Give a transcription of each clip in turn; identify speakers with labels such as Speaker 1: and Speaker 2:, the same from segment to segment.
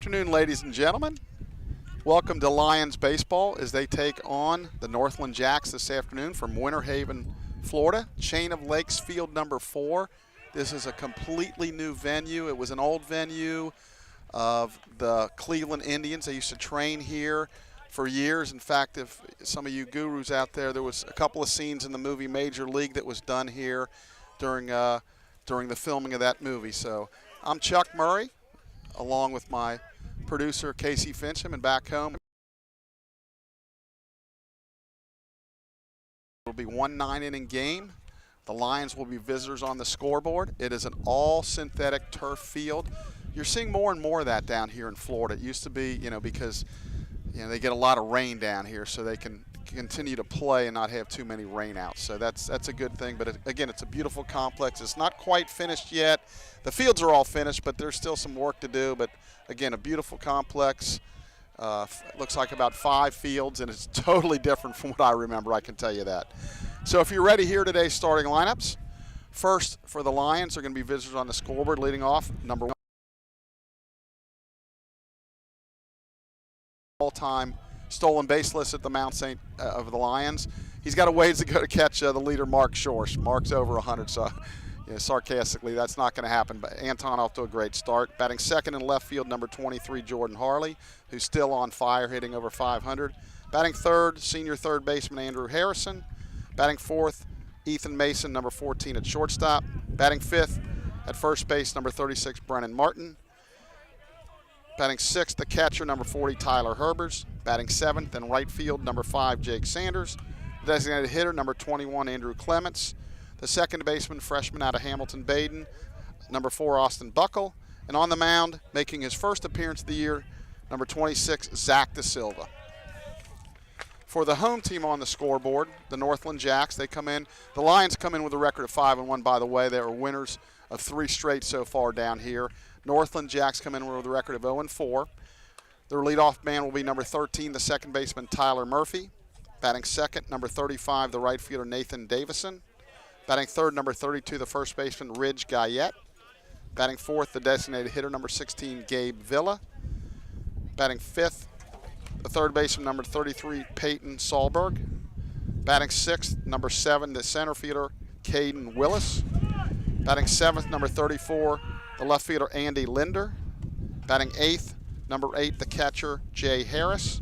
Speaker 1: Good afternoon, ladies and gentlemen. Welcome to Lions Baseball as they take on the Northland Jacks this afternoon from Winter Haven, Florida. Chain of Lakes Field number 4. This is a completely new venue. It was an old venue of the Cleveland Indians. They used to train here for years. In fact, if some of you gurus out there was a couple of scenes in the movie Major League that was done here during the filming of that movie. So I'm Chuck Murray, along with my producer Casey Fincham, and back home it will be 1 9-inning game. The Lions will be visitors on the scoreboard. It is an all synthetic turf field. You're seeing more and more of that down here in Florida. It used to be, because they get a lot of rain down here, so they can continue to play and not have too many rainouts. So that's a good thing. But again, it's a beautiful complex. It's not quite finished yet. The fields are all finished, but there's still some work to do. But again, a beautiful complex. Looks like about 5 fields, and it's totally different from what I remember, I can tell you that. So if you're ready, here today's starting lineups. First, for the Lions, are going to be visitors on the scoreboard. Leading off, number 1, all-time stolen base list at the Mount St. Of the Lions. He's got a ways to go to catch the leader, Mark Schorsch. Mark's over 100, so sarcastically, that's not going to happen. But Anton off to a great start. Batting second in left field, number 23, Jordan Harley, who's still on fire, hitting over 500. Batting third, senior third baseman Andrew Harrison. Batting fourth, Ethan Mason, number 14 at shortstop. Batting fifth at first base, number 36, Brennan Martin. Batting sixth, the catcher, number 40, Tyler Herbers. Batting seventh in right field, number 5, Jake Sanders. Designated hitter, number 21, Andrew Clements. The second baseman, freshman out of Hamilton Baden, number 4, Austin Buckle. And on the mound, making his first appearance of the year, number 26, Zach Da Silva. For the home team on the scoreboard, the Northland Jacks, the Lions come in with a record of 5-1, by the way. They are winners of 3 straight so far down here. Northland Jacks come in with a record of 0-4. Their leadoff man will be number 13, the second baseman, Tyler Murphy. Batting second, number 35, the right fielder, Nathan Davison. Batting third, number 32, the first baseman, Ridge Guyette. Batting fourth, the designated hitter, number 16, Gabe Villa. Batting fifth, the third baseman, number 33, Peyton Sahlberg. Batting sixth, number 7, the center fielder, Caden Willis. Batting seventh, number 34, the left fielder, Andy Linder. Batting eighth, number 8, the catcher, Jay Harris.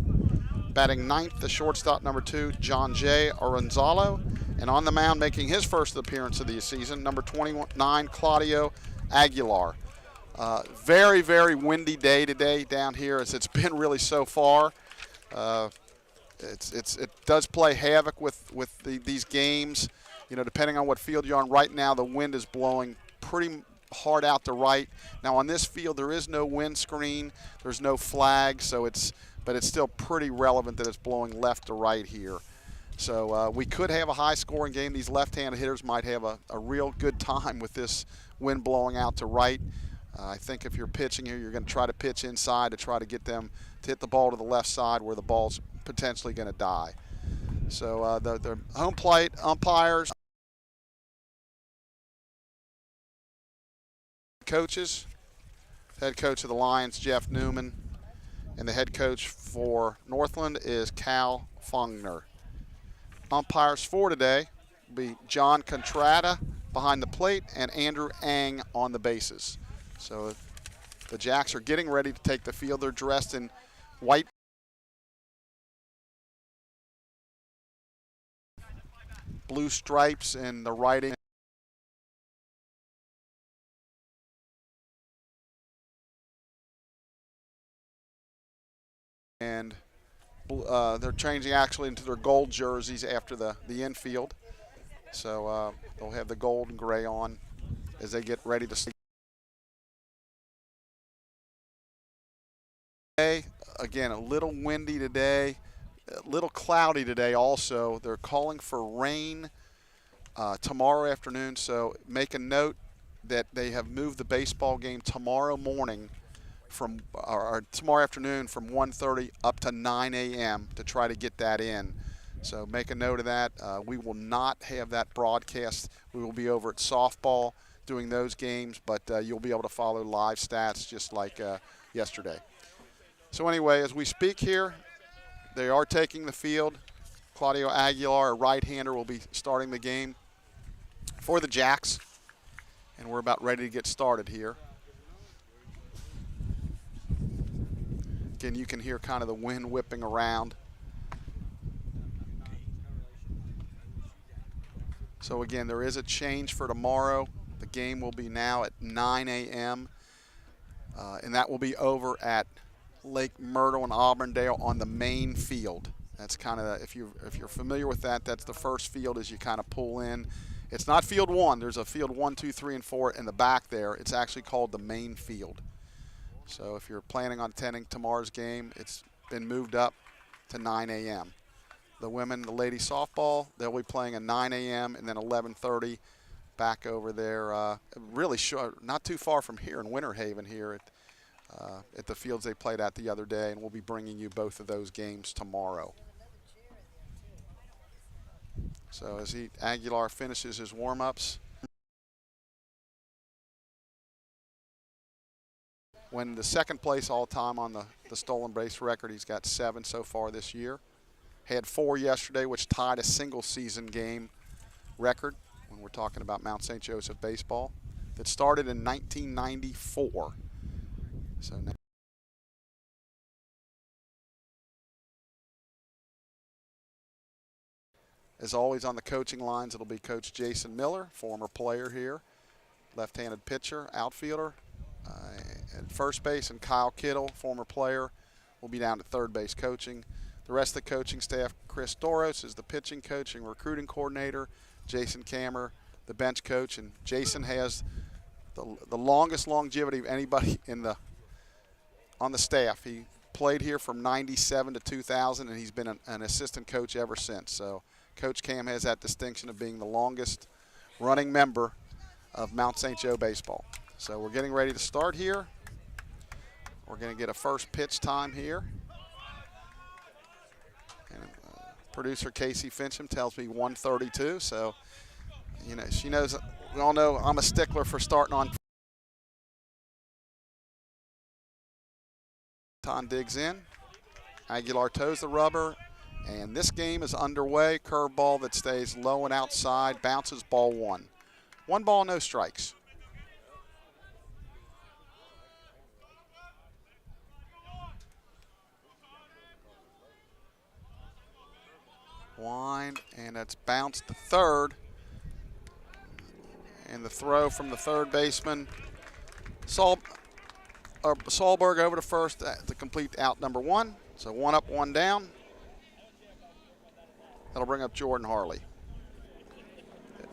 Speaker 1: Batting ninth, the shortstop, number 2, John J. Aranzalo. And on the mound, making his first appearance of the season, number 29, Claudio Aguilar. Very, very windy day today down here, as it's been really so far. It does play havoc with these games. Depending on what field you're on. Right now, the wind is blowing pretty hard out to right. Now on this field, there is no wind screen. There's no flag, but it's still pretty relevant that it's blowing left to right here. So we could have a high-scoring game. These left-handed hitters might have a real good time with this wind blowing out to right. I think if you're pitching here, you're going to try to pitch inside to try to get them to hit the ball to the left side where the ball's potentially going to die. So the home plate umpires, coaches, head coach of the Lions, Jeff Newman, and the head coach for Northland is Cal Fungner. Umpires for today will be John Contrada behind the plate and Andrew Ang on the bases. So the Jacks are getting ready to take the field. They're dressed in white, blue stripes, and the writing. And they're changing actually into their gold jerseys after the infield. So they'll have the gold and gray on as they get ready to start. Again, a little windy today, a little cloudy today also. They're calling for rain tomorrow afternoon, so make a note that they have moved the baseball game tomorrow morning or tomorrow afternoon from 1:30 up to 9 a.m. to try to get that in. So make a note of that. We will not have that broadcast. We will be over at softball doing those games, but you'll be able to follow live stats just like yesterday. So anyway, as we speak here, they are taking the field. Claudio Aguilar, a right-hander, will be starting the game for the Jacks. And we're about ready to get started here. Again, you can hear kind of the wind whipping around. So again, there is a change for tomorrow. The game will be now at 9 a.m. And that will be over at Lake Myrtle in Auburndale on the main field. That's kind of, if you're familiar with that, that's the first field as you kind of pull in. It's not field 1. There's a field 1, 2, 3, and 4 in the back there. It's actually called the main field. So if you're planning on attending tomorrow's game, it's been moved up to 9 a.m. The women, the ladies softball, they'll be playing at 9 a.m. and then 11:30 back over there. Really short, not too far from here in Winter Haven here at the fields they played at the other day, and we'll be bringing you both of those games tomorrow. So as Aguilar finishes his warm-ups, when the second place all-time on the stolen base record, he's got 7 so far this year. Had 4 yesterday, which tied a single-season game record when we're talking about Mount St. Joseph baseball that started in 1994. So now, as always on the coaching lines, it'll be Coach Jason Miller, former player here, left-handed pitcher, outfielder at first base, and Kyle Kittle, former player, will be down at third base coaching. The rest of the coaching staff, Chris Doros is the pitching coach and recruiting coordinator, Jason Kammer, the bench coach, and Jason has the longest longevity of anybody on the staff. He played here from 97 to 2000, and he's been an assistant coach ever since. So Coach Cam has that distinction of being the longest running member of Mount St. Joe baseball. So we're getting ready to start here. We're going to get a first pitch time here. And producer Casey Fincham tells me 1:32. So, you know, she knows, we all know I'm a stickler for starting on. Ton digs in. Aguilar toes the rubber. And this game is underway. Curveball that stays low and outside. Bounces ball 1. 1 ball, no strikes. Line, and it's bounced to third. And the throw from the third baseman, Solberg over to first to complete out number 1. So 1 up, 1 down. That'll bring up Jordan Harley.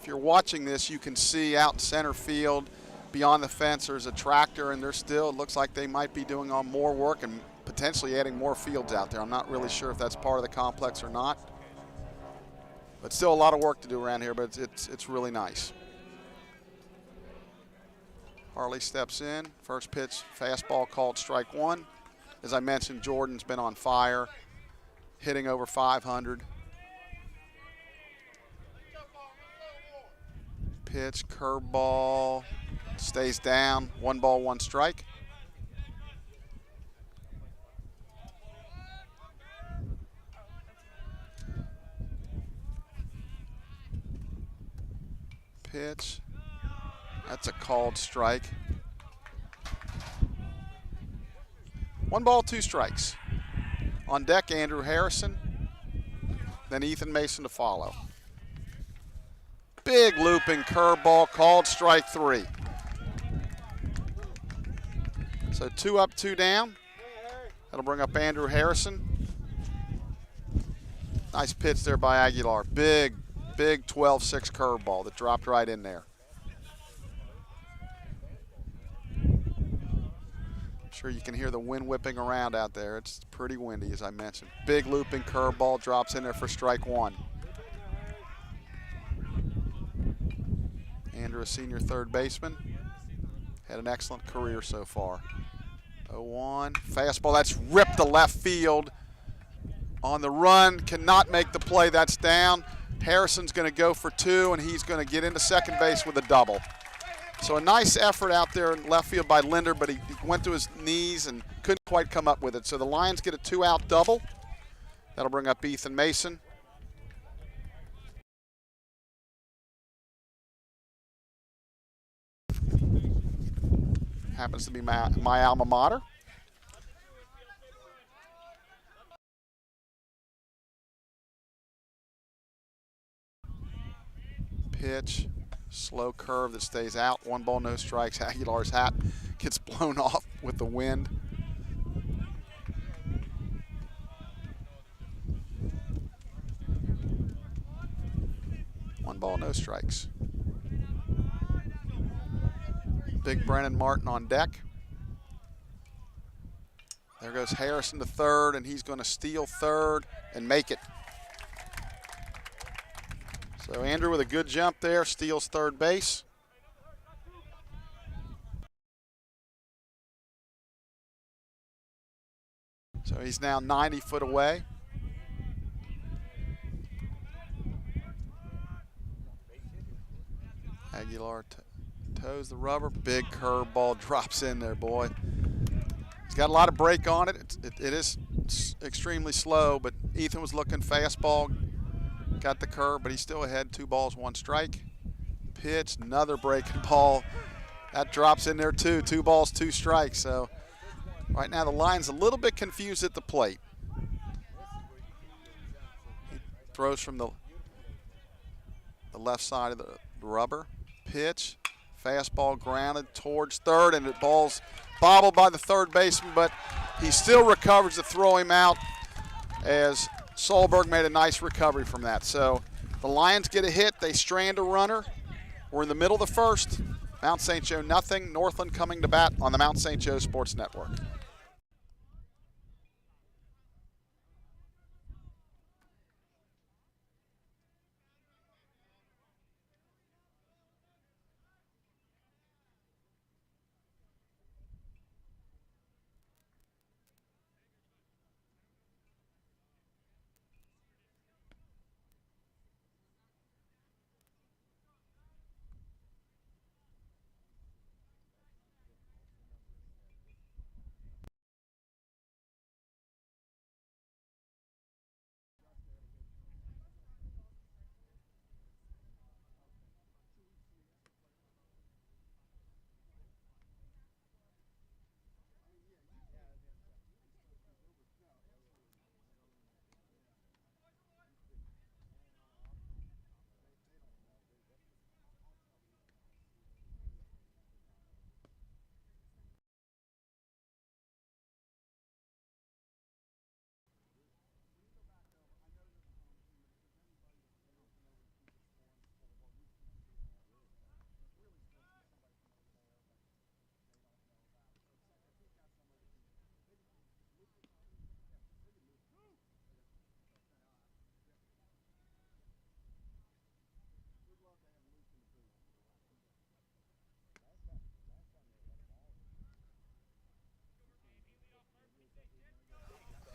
Speaker 1: If you're watching this, you can see out in center field, beyond the fence, there's a tractor, and it looks like they might be doing more work and potentially adding more fields out there. I'm not really sure if that's part of the complex or not. But still a lot of work to do around here, but it's really nice. Harley steps in. First pitch, fastball called strike 1. As I mentioned, Jordan's been on fire, hitting over 500. Pitch, curveball, stays down. 1 ball, 1 strike. Pitch. That's a called strike. 1 ball, 2 strikes. On deck, Andrew Harrison, then Ethan Mason to follow. Big looping curveball, called strike 3. So 2 up, 2 down. That'll bring up Andrew Harrison. Nice pitch there by Aguilar. Big 12-6 curveball that dropped right in there. I'm sure you can hear the wind whipping around out there. It's pretty windy, as I mentioned. Big looping curveball drops in there for strike 1. Andrew, a senior third baseman, had an excellent career so far. 0-1, fastball, that's ripped to left field. On the run, cannot make the play, that's down. Harrison's going to go for 2, and he's going to get into second base with a double. So a nice effort out there in left field by Linder, but he went to his knees and couldn't quite come up with it. So the Lions get a 2-out double. That'll bring up Ethan Mason. Happens to be my alma mater. Pitch, slow curve that stays out. 1 ball, no strikes. Aguilar's hat gets blown off with the wind. One ball, no strikes. Big Brennan Martin on deck. There goes Harrison to third, and he's going to steal third and make it. So Andrew with a good jump there, steals third base. So he's now 90 foot away. Aguilar toes the rubber. Big curveball drops in there, boy. He's got a lot of break on it. It is extremely slow, but Ethan was looking fastball. Got the curve, but he's still ahead. 2 balls, 1 strike. Pitch, another breaking ball. That drops in there too. 2 balls, 2 strikes. So right now the line's a little bit confused at the plate. He throws from the left side of the rubber. Pitch, fastball grounded towards third, and the ball's bobbled by the third baseman, but he still recovers to throw him out as Solberg made a nice recovery from that. So the Lions get a hit. They strand a runner. We're in the middle of the first. Mount St. Joe nothing. Northland coming to bat on the Mount St. Joe Sports Network.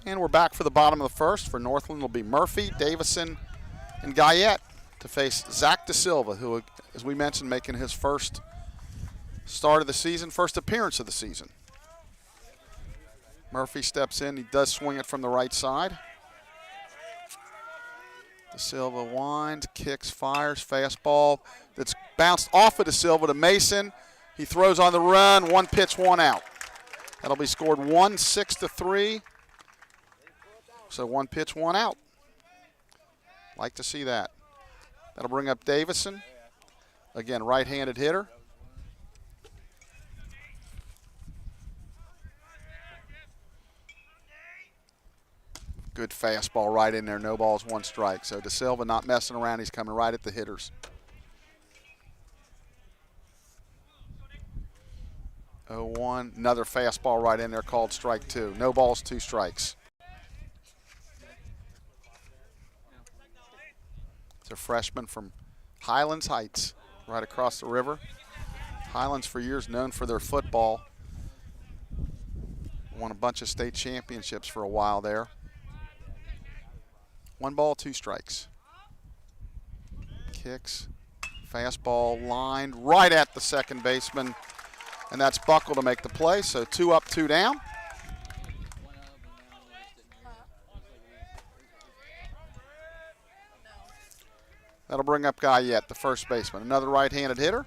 Speaker 1: And we're back for the bottom of the first. For Northland will be Murphy, Davison, and Guyette to face Zach Da Silva, who, as we mentioned, making his first start of the season, first appearance of the season. Murphy steps in. He does swing it from the right side. Da Silva winds, kicks, fires, fastball that's bounced off of Da Silva to Mason. He throws on the run, 1 pitch, 1 out. That'll be scored 1-6-3. So 1 pitch, 1 out. Like to see that. That'll bring up Davison. Again, right-handed hitter. Good fastball right in there. No balls, 1 strike. So Da Silva not messing around. He's coming right at the hitters. 0-1. Another fastball right in there called strike 2. No balls, 2 strikes. It's a freshman from Highlands Heights, right across the river. Highlands for years known for their football. Won a bunch of state championships for a while there. 1 ball, 2 strikes. Kicks, Fastball lined right at the second baseman, and that's Buckle to make the play. So 2 up, 2 down. That'll bring up Guyette, the first baseman, another right-handed hitter.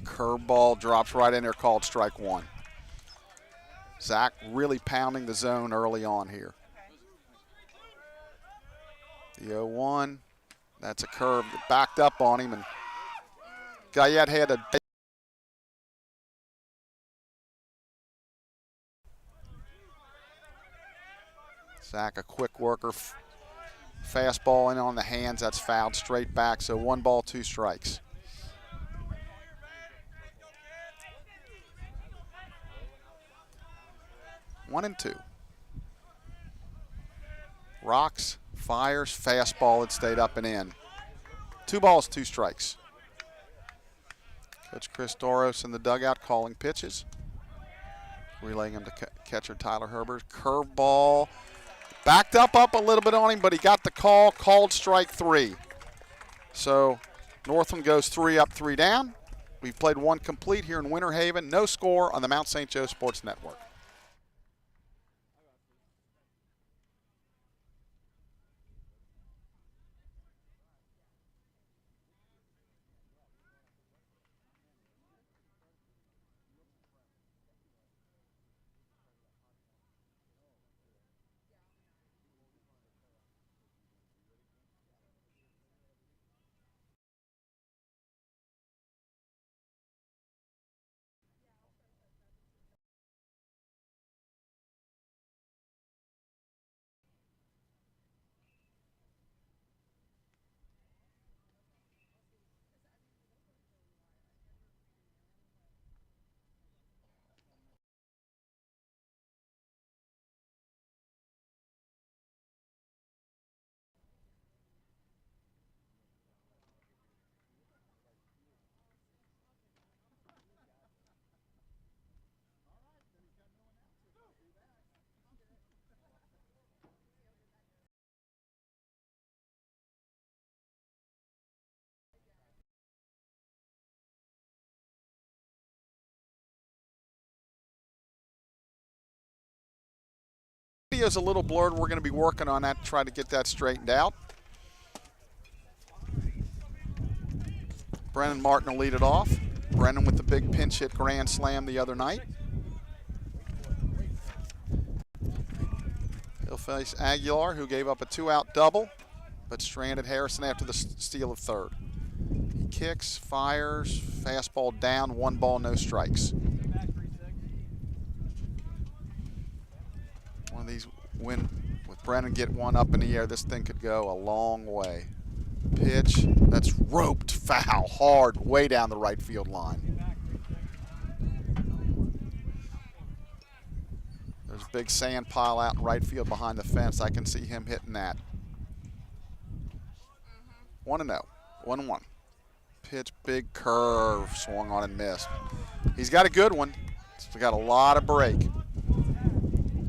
Speaker 1: Curveball drops right in there, called strike 1. Zach really pounding the zone early on here. The 0-1, that's a curve that backed up on him, and Guyette had a Zach, a quick worker, fastball in on the hands, that's fouled straight back, so 1 ball, 2 strikes. One and 2. Rocks, fires, fastball, it stayed up and in. 2 balls, 2 strikes. Coach Chris Doros in the dugout calling pitches. Relaying him to catcher Tyler Herbert. Curveball. Backed up a little bit on him, but he got the call, called strike 3. So Northland goes 3 up, 3 down. We've played 1 complete here in Winter Haven. No score on the Mount St. Joe Sports Network. Video's a little blurred. We're going to be working on that to try to get that straightened out. Brennan Martin will lead it off. Brennan with the big pinch hit grand slam the other night. He'll face Aguilar, who gave up a 2-out double, but stranded Harrison after the steal of third. He kicks, fires, fastball down, 1 ball, no strikes. One of these, with Brennan get 1 up in the air, this thing could go a long way. Pitch, that's roped, foul, hard, way down the right field line. There's a big sand pile out in right field behind the fence. I can see him hitting that. 1-0, 1-1. Pitch, big curve, swung on and missed. He's got a good one. He's got a lot of break.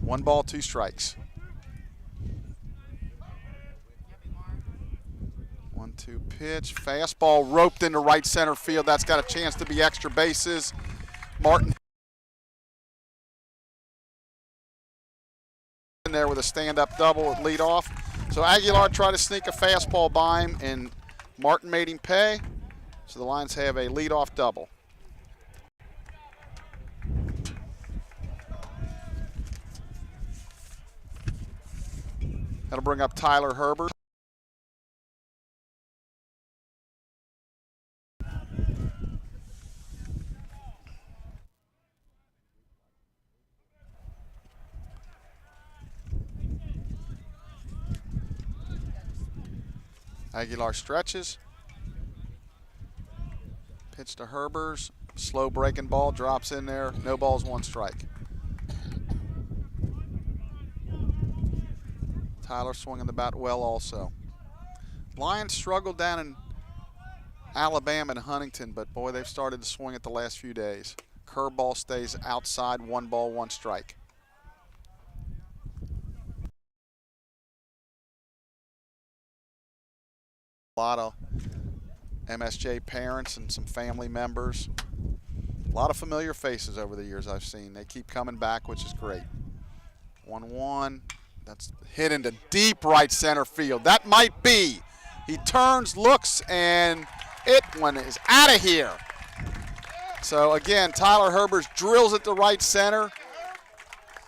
Speaker 1: 1 ball, 2 strikes. 1-2 pitch, fastball roped into right center field. That's got a chance to be extra bases. Martin in there with a stand-up double at leadoff. So Aguilar tried to sneak a fastball by him, and Martin made him pay. So the Lions have a leadoff double. That'll bring up Tyler Herbert. Aguilar stretches. Pitch to Herbers. Slow breaking ball, drops in there. No balls, 1 strike. Tyler swinging the bat well also. Lions struggled down in Alabama and Huntington, but boy, they've started to swing it the last few days. Curveball stays outside, 1 ball, 1 strike. A lot of MSJ parents and some family members. A lot of familiar faces over the years I've seen. They keep coming back, which is great. 1-1. That's hit into deep right center field. That might be. He turns, looks, and it one is out of here. So again, Tyler Herbers drills it to right center.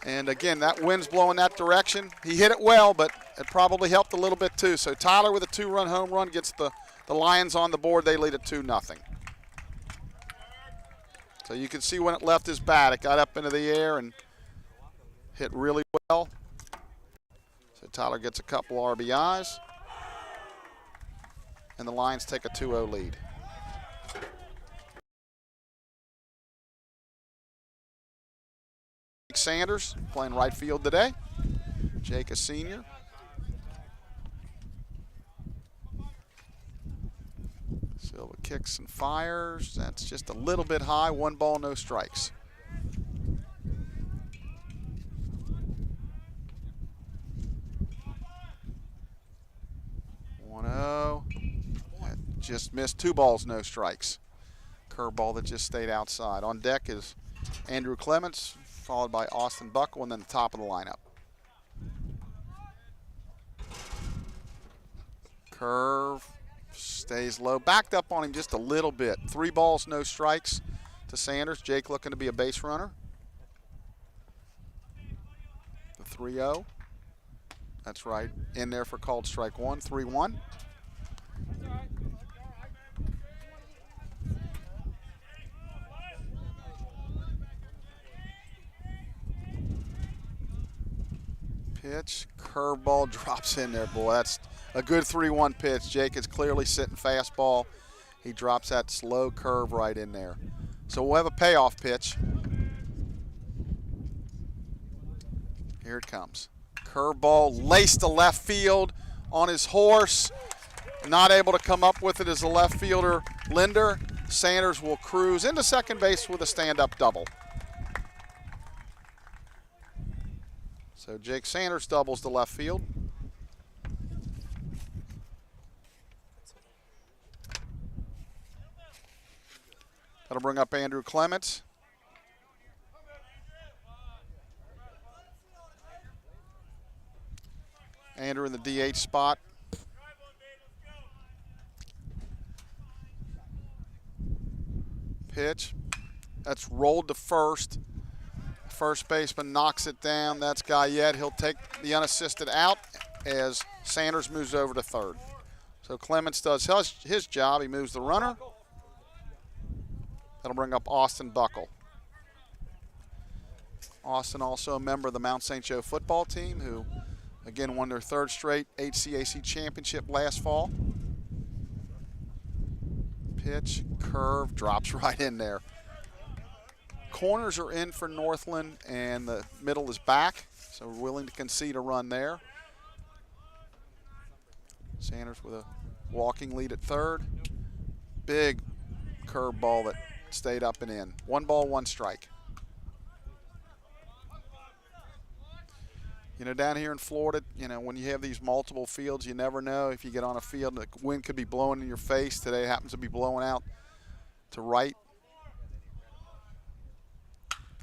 Speaker 1: And again, that wind's blowing that direction. He hit it well, but it probably helped a little bit too. So Tyler with a 2-run home run gets the Lions on the board. They lead at 2-0. So you can see when it left his bat, it got up into the air and hit really well. So Tyler gets a couple RBIs. And the Lions take a 2-0 lead. Sanders playing right field today. Jake, a senior. Silva kicks and fires. That's just a little bit high. 1 ball, no strikes. Just missed. 2 balls, no strikes. Curveball that just stayed outside. On deck is Andrew Clements, followed by Austin Buckle, and then the top of the lineup. Curve stays low. Backed up on him just a little bit. 3 balls, no strikes to Sanders. Jake looking to be a base runner. The 3-0. That's right. In there for called strike 1. 3-1. Pitch, curveball drops in there, boy. That's a good 3-1 pitch. Jake is clearly sitting fastball. He drops that slow curve right in there. So we'll have a payoff pitch. Here it comes. Curveball laced to left field on his horse. Not able to come up with it as the left fielder, Linder. Sanders will cruise into second base with a stand-up double. So Jake Sanders doubles to left field. That'll bring up Andrew Clements. Andrew in the DH spot. Pitch. That's rolled to first. First baseman knocks it down. That's Guyette. He'll take the unassisted out as Sanders moves over to third. So Clements does his job. He moves the runner. That'll bring up Austin Buckle. Austin also a member of the Mount St. Joe football team who, again, won their 3rd straight HCAC championship last fall. Pitch, curve, drops right in there. Corners are in for Northland, and the middle is back, so we're willing to concede a run there. Sanders with a walking lead at third. Big curveball that stayed up and in. 1 ball, 1 strike. You know, down here in Florida, you know, when you have these multiple fields, you never know if you get on a field, the wind could be blowing in your face. Today it happens to be blowing out to right.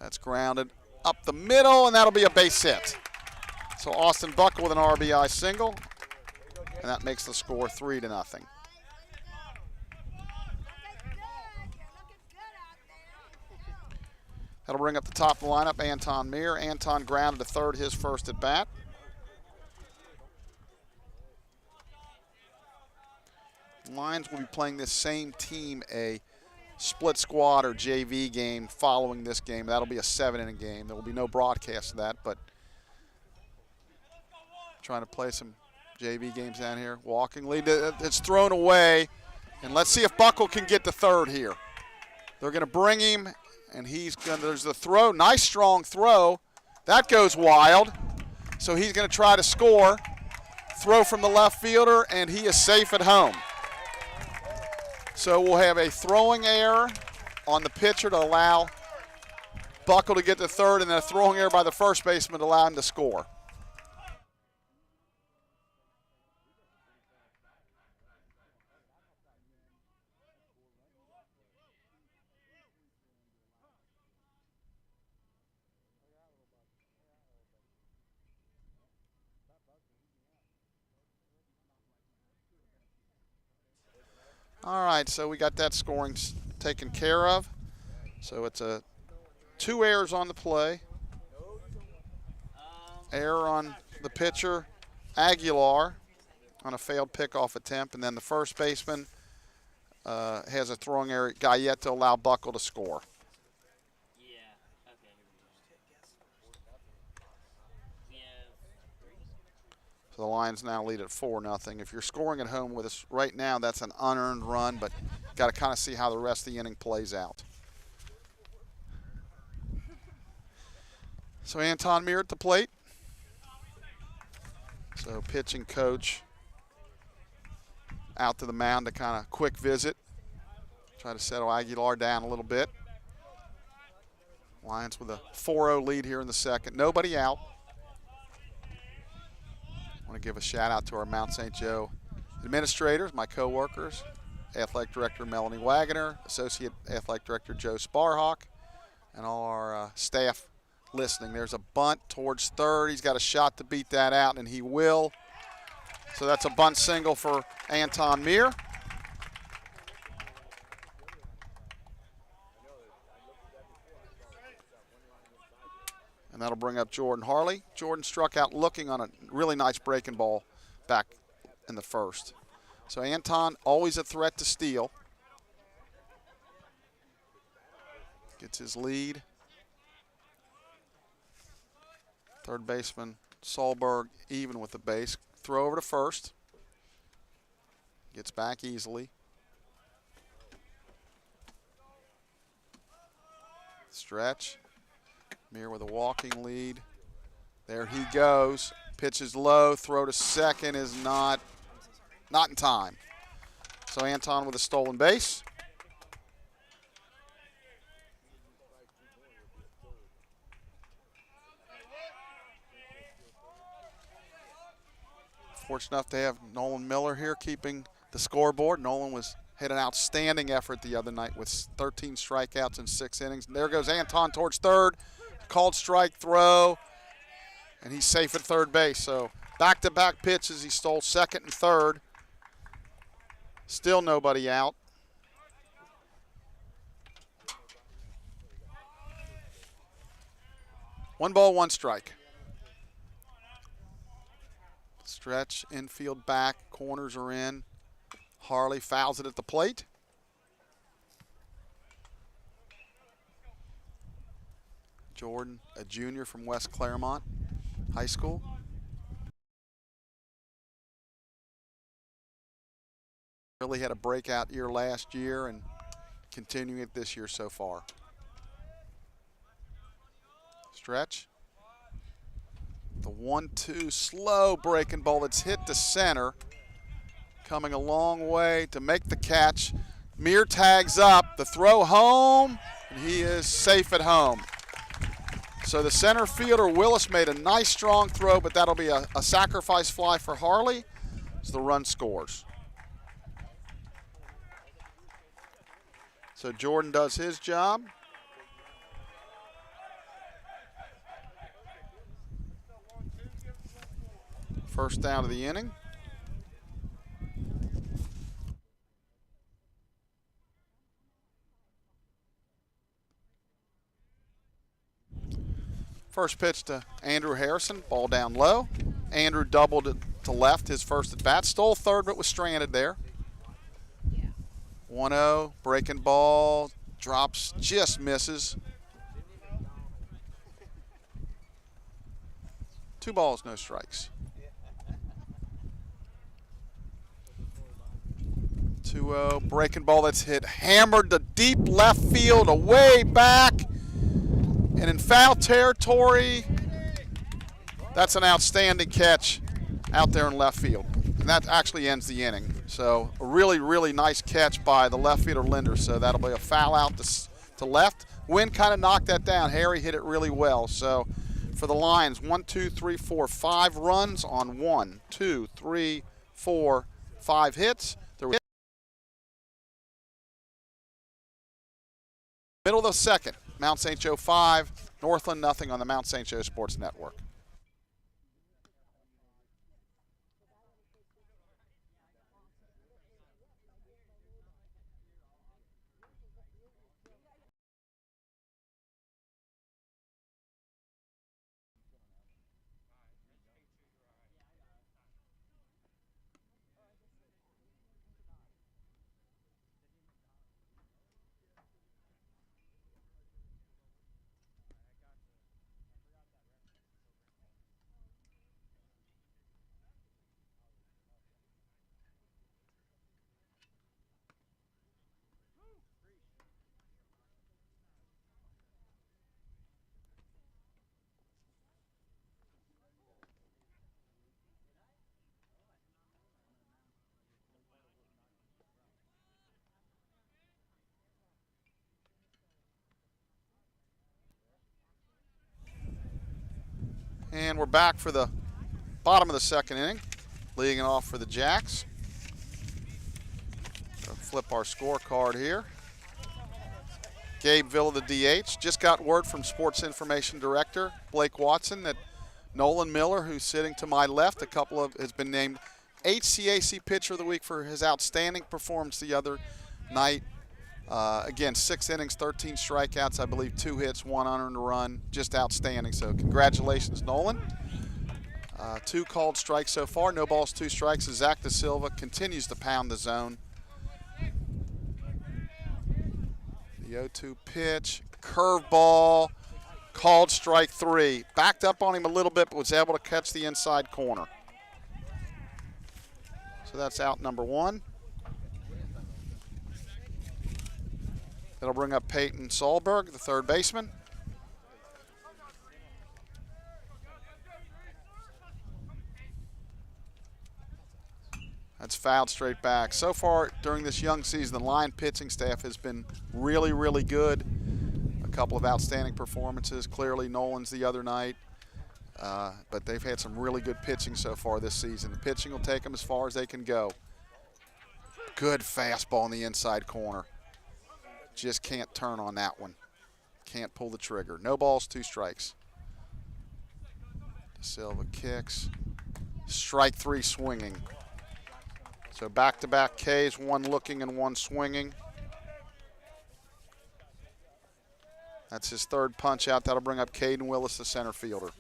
Speaker 1: That's grounded up the middle, and that'll be a base hit. So Austin Buckle with an RBI single, and that makes the score 3-0. That'll bring up the top of the lineup, Anton Meir. Anton grounded to third, his first at bat. Lions will be playing this same team a split squad or JV game following this game. That'll be a 7-inning game. There will be no broadcast of that, but trying to play some JV games down here. Walking lead, it's thrown away, and let's see if Buckle can get to third here. They're going to bring him, and there's the throw. Nice strong throw. That goes wild. So he's going to try to score. Throw from the left fielder, and he is safe at home. So we'll have a throwing error on the pitcher to allow Buckle to get to third, and then a throwing error by the first baseman to allow him to score. All right, so we got that scoring taken care of. So it's a 2 errors on the play. Error on the pitcher, Aguilar, on a failed pickoff attempt, and then the first baseman has a throwing error, Gallette, to allow Buckle to score. So the Lions now lead at 4-0. If you're scoring at home with us right now, that's an unearned run, but got to kind of see how the rest of the inning plays out. So Anton Muir at the plate. So pitching coach out to the mound to kind of quick visit. Try to settle Aguilar down a little bit. Lions with a 4-0 lead here in the second. Nobody out. I want to give a shout out to our Mount St. Joe administrators, my co-workers, Athletic Director Melanie Wagoner, Associate Athletic Director Joe Sparhawk, and all our staff listening. There's a bunt towards third. He's got a shot to beat that out, and he will. So that's a bunt single for Anton Muir. And that'll bring up Jordan Harley. Jordan struck out looking on a really nice breaking ball back in the first. So Anton, always a threat to steal. Gets his lead. Third baseman Solberg even with the base. Throw over to first. Gets back easily. Stretch. Muir with a walking lead. There he goes. Pitches low. Throw to second is not in time. So Anton with a stolen base. Fortunate enough to have Nolan Miller here keeping the scoreboard. Nolan had an outstanding effort the other night with 13 strikeouts in 6 innings. And there goes Anton towards third. Called strike throw, and he's safe at third base. So back-to-back pitches, he stole second and third. Still nobody out. One ball, one strike. Stretch, infield back, corners are in. Harley fouls it at the plate. Jordan, a junior from West Claremont High School. Really had a breakout year last year and continuing it this year so far. Stretch. The 1-2 slow breaking ball that's hit the center. Coming a long way to make the catch. Muir tags up, the throw home, and he is safe at home. So the center fielder, Willis, made a nice strong throw, but that'll be a sacrifice fly for Harley as the run scores. So Jordan does his job. First down of the inning. First pitch to Andrew Harrison, ball down low. Andrew doubled it to left, his first at bat. Stole third, but was stranded there. 1-0, breaking ball, drops, just misses. 2 balls, no strikes. 2-0, breaking ball that's hit, hammered to deep left field, away back. And in foul territory, that's an outstanding catch out there in left field. And that actually ends the inning. So a really, really nice catch by the left fielder Linder. So that'll be a foul out to left. Wind kind of knocked that down. Harry hit it really well. So for the Lions, 1, 2, 3, 4, 5 runs on 1, 2, 3, 4, 5 hits. There was middle of the second. Mount St. Joe 5, Northland nothing on the Mount St. Joe Sports Network. And we're back for the bottom of the second inning. Leading it off for the Jacks. We'll flip our scorecard here. Gabe Villa, the DH. Just got word from Sports Information Director Blake Watson that Nolan Miller, who's sitting to my left, has been named HCAC Pitcher of the Week for his outstanding performance the other night. Again, 6 innings, 13 strikeouts, I believe 2 hits, 1 unearned run. Just outstanding. So congratulations, Nolan. 2 called strikes so far. No balls, 2 strikes. Zach Da Silva continues to pound the zone. The 0-2 pitch. Curveball. Called strike 3. Backed up on him a little bit, but was able to catch the inside corner. So that's out number 1. That'll bring up Peyton Solberg, the third baseman. That's fouled straight back. So far during this young season, the line pitching staff has been really, really good. A couple of outstanding performances. Clearly Nolan's the other night. But they've had some really good pitching so far this season. The pitching will take them as far as they can go. Good fastball in the inside corner. Just can't turn on that one. Can't pull the trigger. No balls, 2 strikes. Da Silva kicks. Strike 3 swinging. So back-to-back Ks, 1 looking and 1 swinging. That's his 3rd punch out. That'll bring up Caden Willis, the center fielder.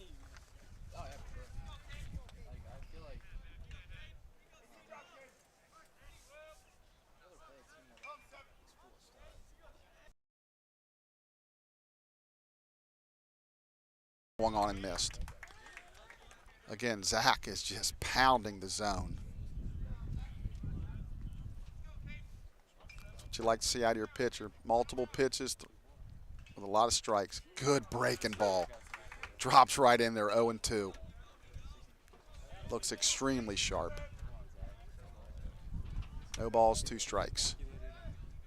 Speaker 1: Swung on and missed. Again, Zach is just pounding the zone. That's what you like to see out of your pitcher. Multiple pitches with a lot of strikes. Good breaking ball. Drops right in there, 0-2. Looks extremely sharp. No balls, 2 strikes.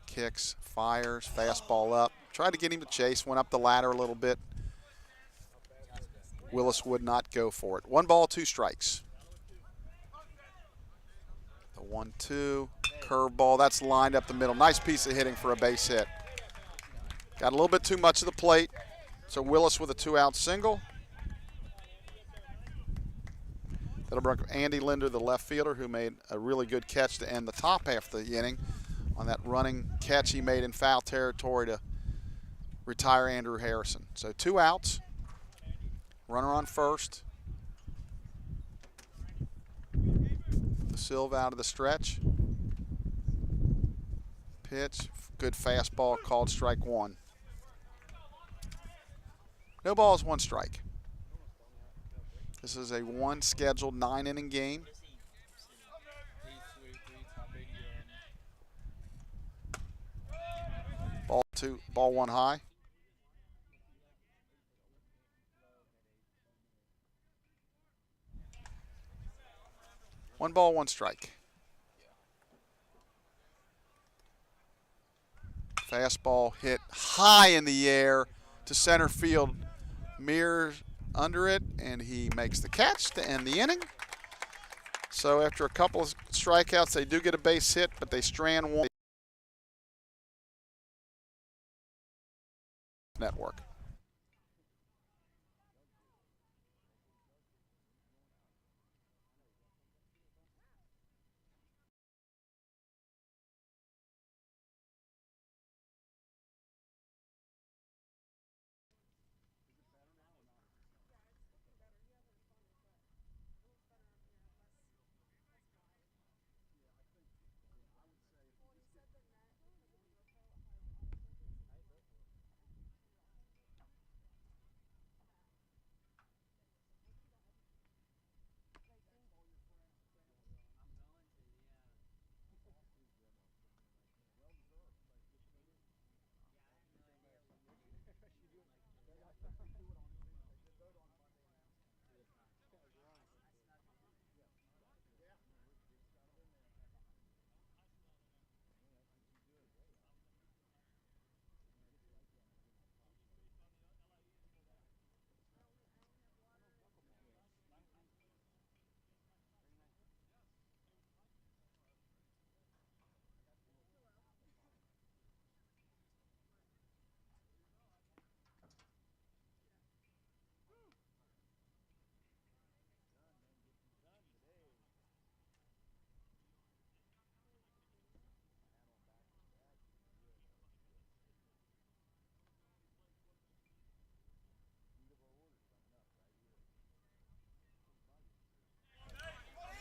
Speaker 1: Kicks, fires, fastball up. Tried to get him to chase, went up the ladder a little bit. Willis would not go for it. 1 ball, 2 strikes. The 1-2, curveball, that's lined up the middle. Nice piece of hitting for a base hit. Got a little bit too much of the plate. So Willis with a 2-out single. That'll bring Andy Linder, the left fielder, who made a really good catch to end the top half of the inning on that running catch he made in foul territory to retire Andrew Harrison. So 2 outs. Runner on first. Da Silva out of the stretch. Pitch, good fastball, called strike 1. No balls, 1 strike. This is a 1 scheduled 9-inning game. Ball 1 high. One ball, 1 strike. Fastball hit high in the air to center field. Mirrors under it, and he makes the catch to end the inning. So after a couple of strikeouts, they do get a base hit, but they strand 1. Network.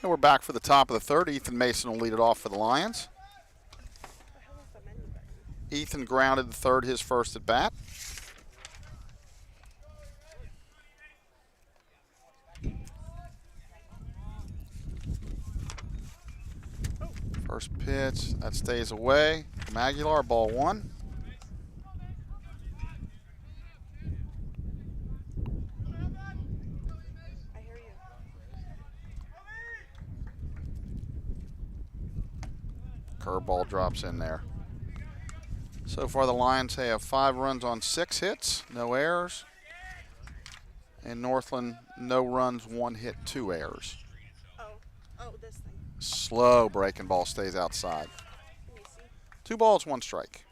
Speaker 1: And we're back for the top of the third. Ethan Mason will lead it off for the Lions. Ethan grounded the third, his first at bat. First pitch, that stays away from Aguilar, ball one. Curveball drops in there. So far the Lions have 5 runs on 6 hits, no errors. And Northland, no runs, 1 hit, 2 errors.
Speaker 2: Oh, this thing.
Speaker 1: Slow breaking ball stays outside. 2 balls, 1 strike.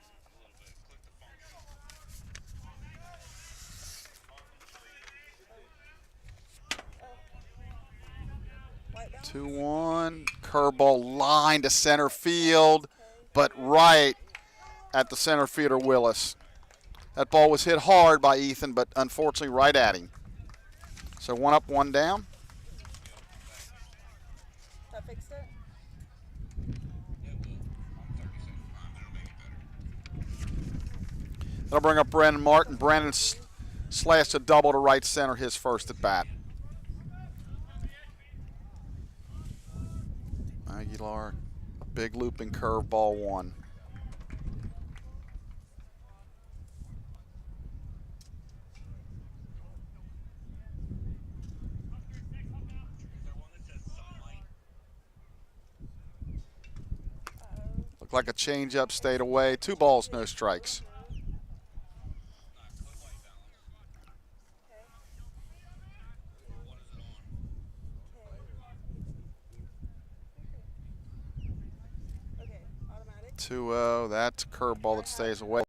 Speaker 1: Two one, curveball line to center field, but right at the center fielder Willis. That ball was hit hard by Ethan, but unfortunately right at him. So 1 up, 1 down.
Speaker 2: That fixed it?
Speaker 1: That'll bring up Brandon Martin. Brandon slashed a double to right center, his first at bat. Aguilar, big looping curve, ball 1. Looked like a changeup, stayed away. 2 balls, no strikes.
Speaker 2: Okay, automatic.
Speaker 1: 2-0, that's a curveball that stays away.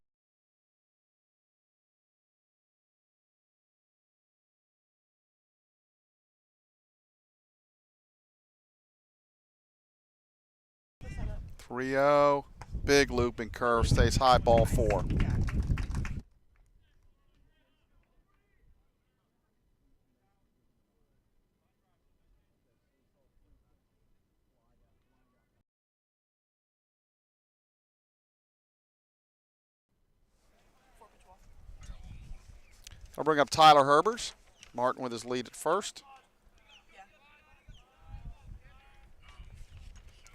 Speaker 2: The setup.
Speaker 1: 3-0, big looping curve, stays high, ball 4.
Speaker 2: Yeah.
Speaker 1: I'll bring up Tyler Herbers. Martin with his lead at first.
Speaker 2: Yeah.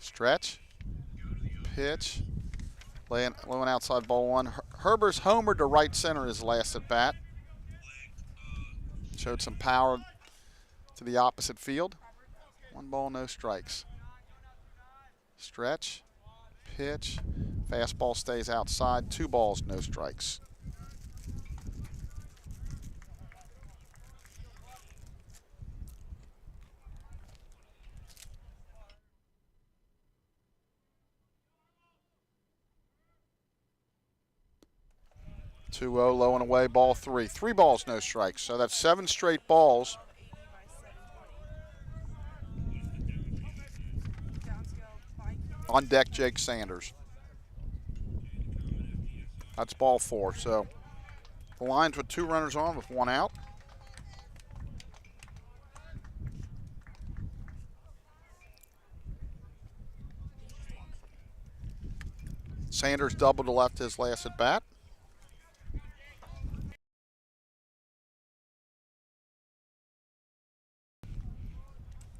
Speaker 1: Stretch. Pitch. Low and outside, ball 1. Herbers homered to right center his last at bat. Showed some power to the opposite field. 1 ball, no strikes. Stretch. Pitch. Fastball stays outside. 2 balls, no strikes. Two 0 low and away, ball 3. 3 balls, no strikes. So that's 7 straight balls. On deck, Jake Sanders. That's ball 4. So the Lions with 2 runners on with 1 out. Sanders doubled to left his last at bat.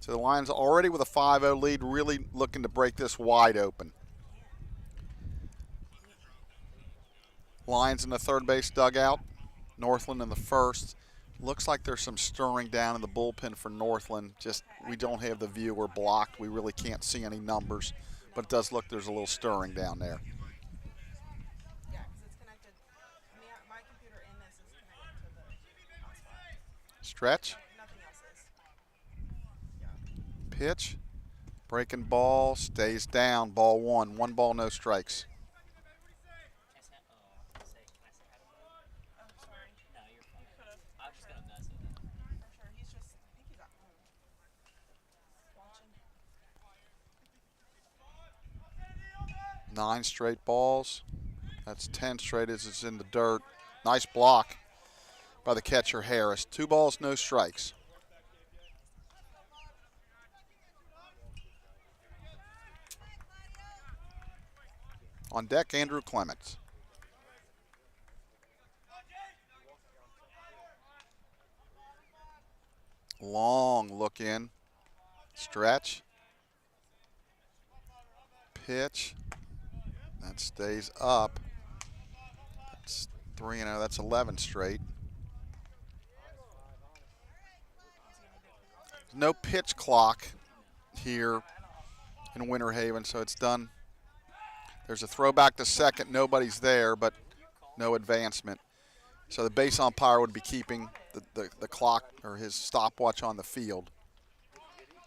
Speaker 1: So the Lions already with a 5-0 lead, really looking to break this wide open. Lions in the third base dugout, Northland in the first. Looks like there's some stirring down in the bullpen for Northland. Just we don't have the view, we're blocked. We really can't see any numbers, but it does look there's a little stirring down there.
Speaker 2: Yeah, because it's connected. My computer in this is connected to the hotspot.
Speaker 1: Stretch.
Speaker 2: Nothing else is.
Speaker 1: Pitch. Breaking ball, stays down, ball 1. 1 ball, no strikes. Nine straight balls. That's 10 straight as it's in the dirt. Nice block by the catcher Harris. 2 balls, no strikes. On deck, Andrew Clements. Long look in. Stretch. Pitch. That stays up. That's 3-0. That's 11 straight. No pitch clock here in Winter Haven, so it's done. There's a throwback to second. Nobody's there, but no advancement. So the base umpire would be keeping the clock or his stopwatch on the field.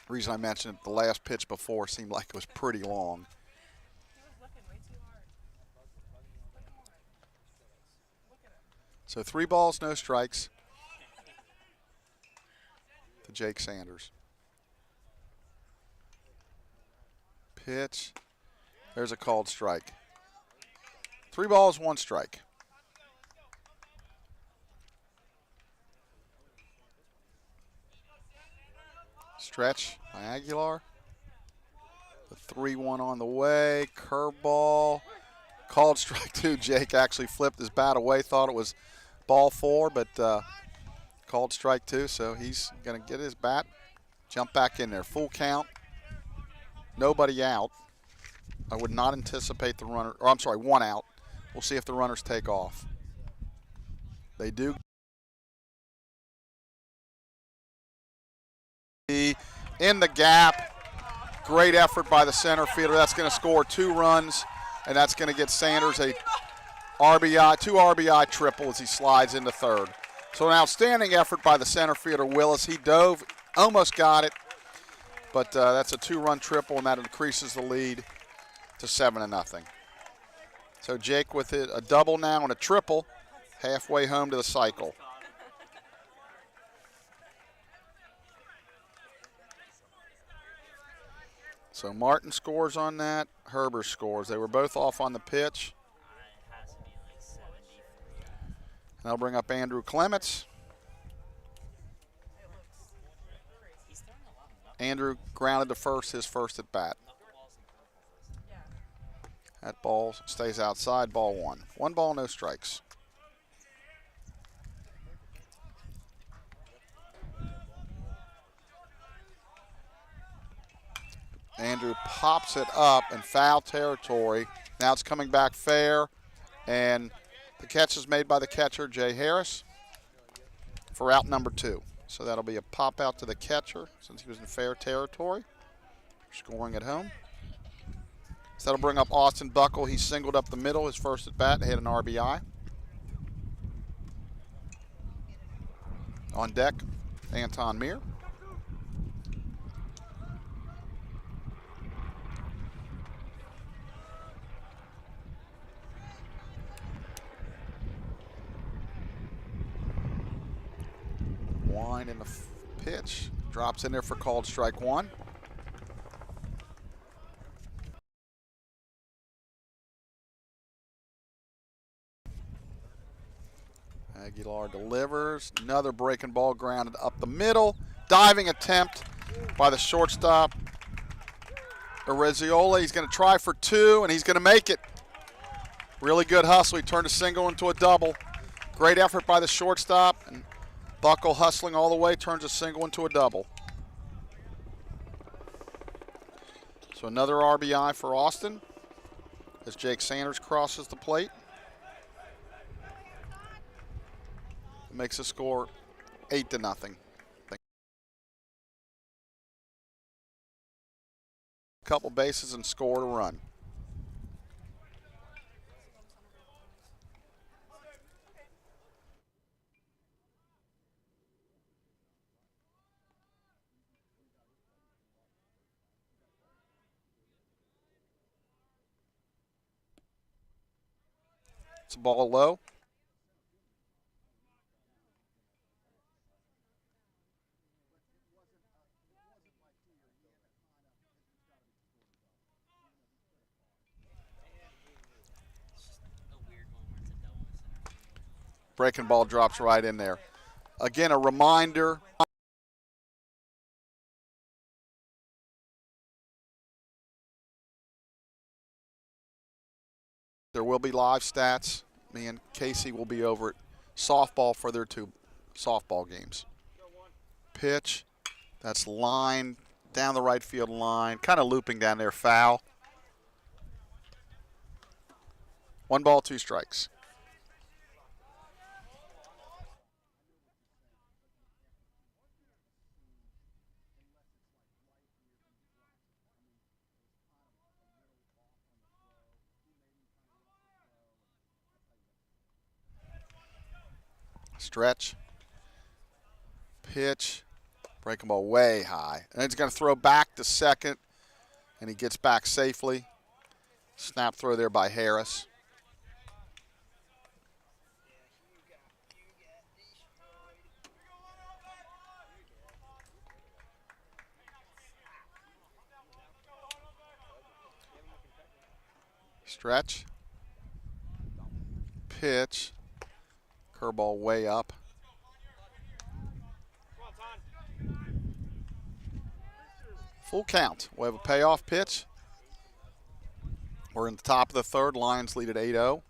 Speaker 1: The reason I mentioned it, the last pitch before seemed like it was pretty long.
Speaker 2: He was looking way too hard. Look at him.
Speaker 1: So 3 balls, no strikes to Jake Sanders. Pitch. There's a called strike. 3 balls, 1 strike. Stretch by Aguilar. The 3-1 on the way. Curveball. Called strike 2. Jake actually flipped his bat away, thought it was ball 4, but called strike 2, so he's going to get his bat, jump back in there. Full count. Nobody out. I would not anticipate the runner, or I'm sorry, 1 out. We'll see if the runners take off. They do. In the gap. Great effort by the center fielder. That's going to score 2 runs, and that's going to get Sanders a RBI, 2 RBI triple as he slides into third. So an outstanding effort by the center fielder, Willis. He dove, almost got it, but that's a 2-run triple, and that increases the lead to 7-0. So Jake with a double now and a triple, halfway home to the cycle. So Martin scores on that, Herber scores. They were both off on the pitch. And that'll bring up Andrew Clements. Andrew grounded to first, his first at bat. That ball stays outside, ball 1. 1 ball, no strikes. Andrew pops it up in foul territory. Now it's coming back fair, and the catch is made by the catcher, Jay Harris, for out number 2. So that'll be a pop out to the catcher since he was in fair territory. Scoring at home. So that'll bring up Austin Buckle. He singled up the middle, his first at bat, had an RBI. On deck, Anton Meir. Wine in the pitch. Drops in there for called strike 1. Aguilar delivers. Another breaking ball grounded up the middle. Diving attempt by the shortstop, Areziola. He's going to try for 2, and he's going to make it. Really good hustle. He turned a single into a double. Great effort by the shortstop. And Buckle hustling all the way, turns a single into a double. So another RBI for Austin as Jake Sanders crosses the plate. Makes the score 8-0. Couple bases and scored a run. It's a ball low. Breaking ball drops right in there. Again, a reminder. There will be live stats. Me and Casey will be over at softball for their 2 softball games. Pitch. That's line down the right field line. Kind of looping down there. Foul. 1 ball, 2 strikes. Stretch. Pitch. Breaking ball way high. And he's going to throw back to second, and he gets back safely. Snap throw there by Harris. Stretch. Pitch. Curveball way up. Full count. We'll have a payoff pitch. We're in the top of the 3rd. Lions lead at 8-0.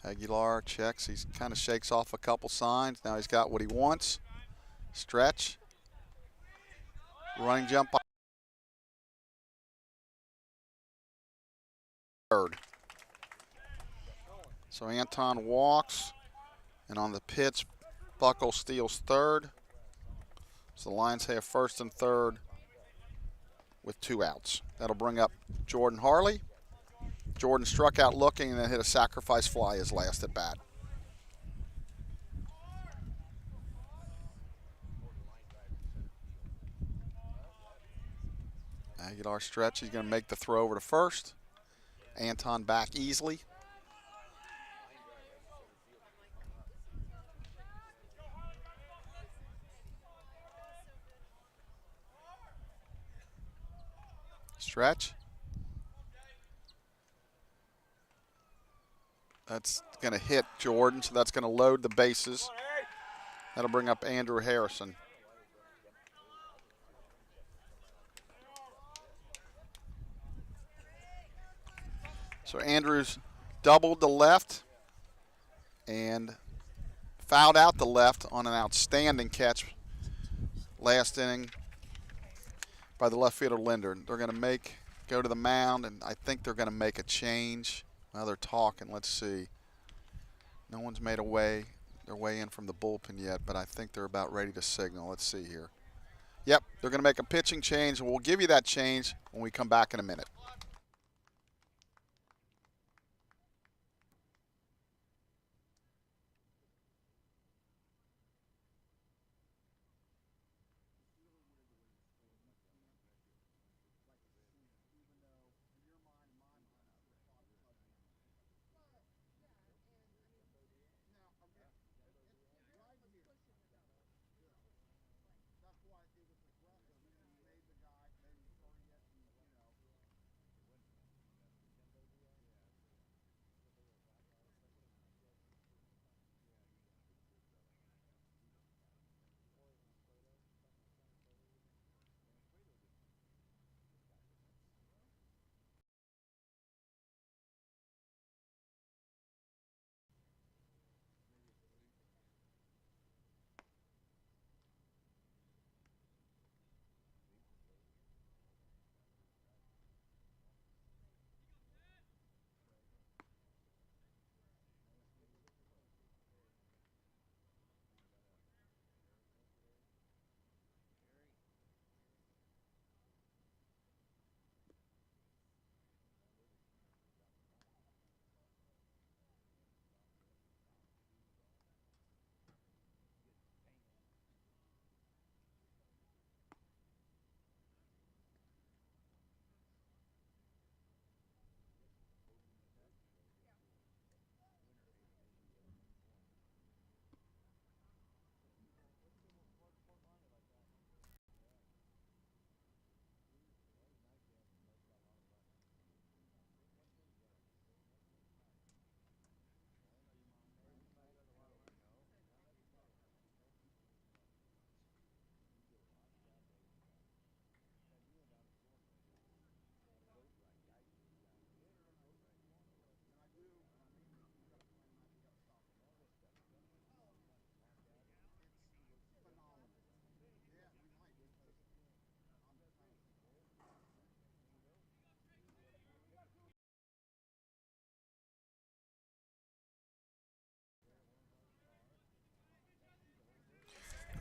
Speaker 1: Aguilar checks. He kind of shakes off a couple signs. Now he's got what he wants. Stretch. Running jump by 3rd. So Anton walks, and on the pitch, Buckle steals 3rd. So the Lions have 1st and 3rd with 2 outs. That'll bring up Jordan Harley. Jordan struck out looking and then hit a sacrifice fly his last at bat. Aguilar stretch. He's going to make the throw over to 1st. Anton back easily. Stretch. That's going to hit Jordan, so that's going to load the bases. That'll bring up Andrew Harrison. So Andrews doubled the left and fouled out the left on an outstanding catch last inning by the left fielder Linder. They're going to go to the mound, and I think they're going to make a change. Now they're talking. Let's see. No one's made their way in from the bullpen yet, but I think they're about ready to signal. Let's see here. Yep, they're going to make a pitching change, and we'll give you that change when we come back in a minute.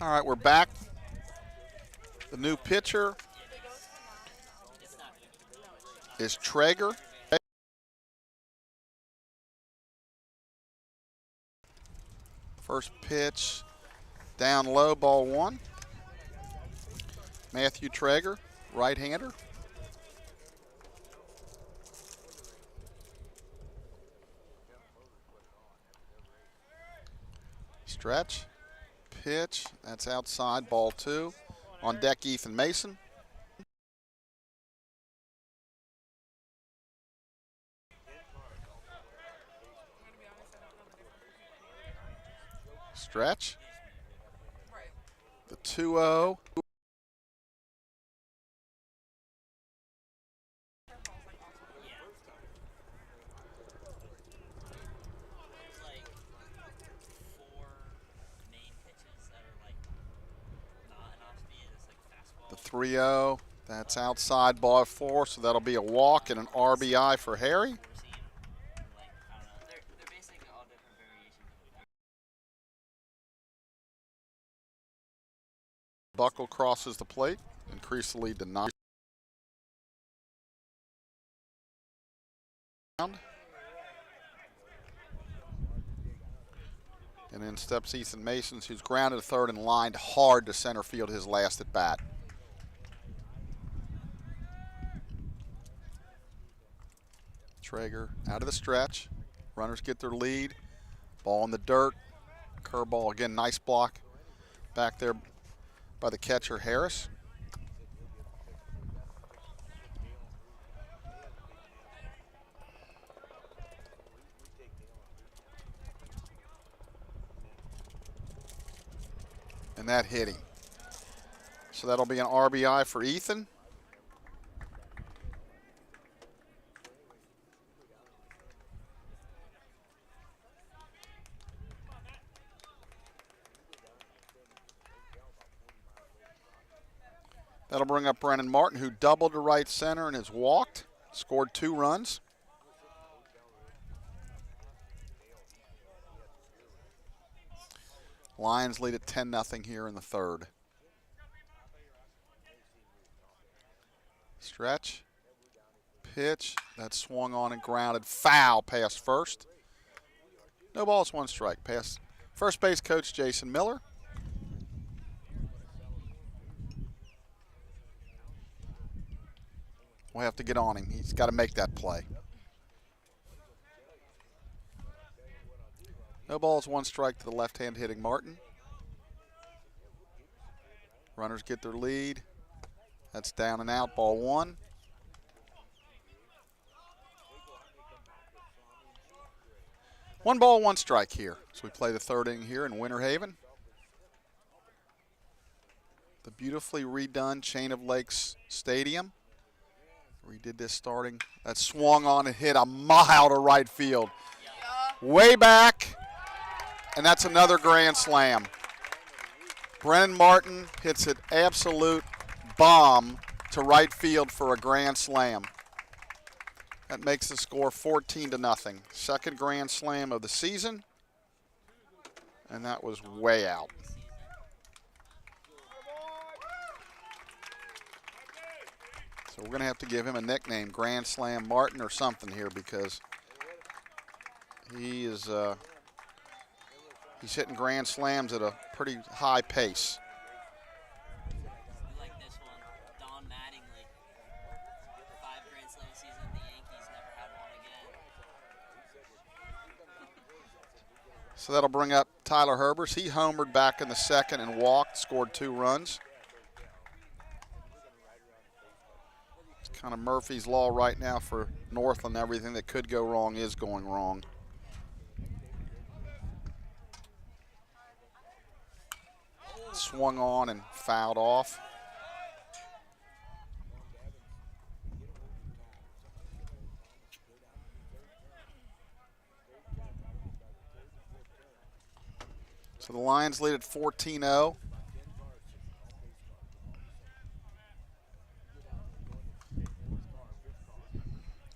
Speaker 1: All right, we're back. The new pitcher is Traeger. First pitch, down low, ball one. Matthew Traeger, right-hander. Stretch, pitch, that's outside, ball two. On deck, Ethan Mason. Stretch. The 2-0. The 3-0. That's outside, ball four, so that'll be a walk and an RBI for Harry. Buckle crosses the plate, increase the lead to 9. And then steps Ethan Masons, who's grounded to third and lined hard to center field his last at bat. Traeger out of the stretch. Runners get their lead. Ball in the dirt. Curveball again, nice block back there by the catcher Harris. And that hit him. So that'll be an RBI for Ethan. That'll bring up Brennan Martin, who doubled to right center and has walked, scored 2 runs. Lions lead at 10-0 here in the third. Stretch, pitch, that swung on and grounded, foul past first. No balls, 1 strike. Past first base coach Jason Miller. We'll have to get on him. He's got to make that play. No balls, 1 strike to the left-hand hitting Martin. Runners get their lead. That's down and out, ball 1. One ball, 1 strike here. So we play the third inning here in Winter Haven. The beautifully redone Chain of Lakes Stadium. Redid this starting. That swung on and hit a mile to right field. Way back, and that's another grand slam. Brennan Martin hits an absolute bomb to right field for a grand slam. That makes the score 14-0. Second grand slam of the season, and that was way out. So we're going to have to give him a nickname, Grand Slam Martin or something here, because he is he's hitting grand slams at a pretty high pace.
Speaker 3: I like this one, Don Mattingly. 5 grand slam season, the Yankees never had one again.
Speaker 1: So that'll bring up Tyler Herbers. He homered back in the second and walked, scored 2 runs. Kind of Murphy's Law right now for Northland. Everything that could go wrong is going wrong. Swung on and fouled off. So the Lions lead at 14-0.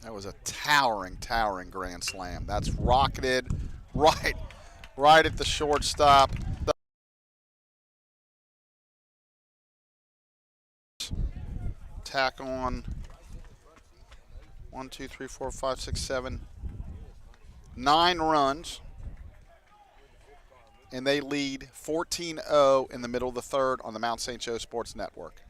Speaker 1: That was a towering, towering grand slam. That's rocketed right at the shortstop. tack on 1, 2, 3, 4, 5, 6, 7, 9 runs. And they lead 14-0 in the middle of the third on the Mount St. Joe Sports Network.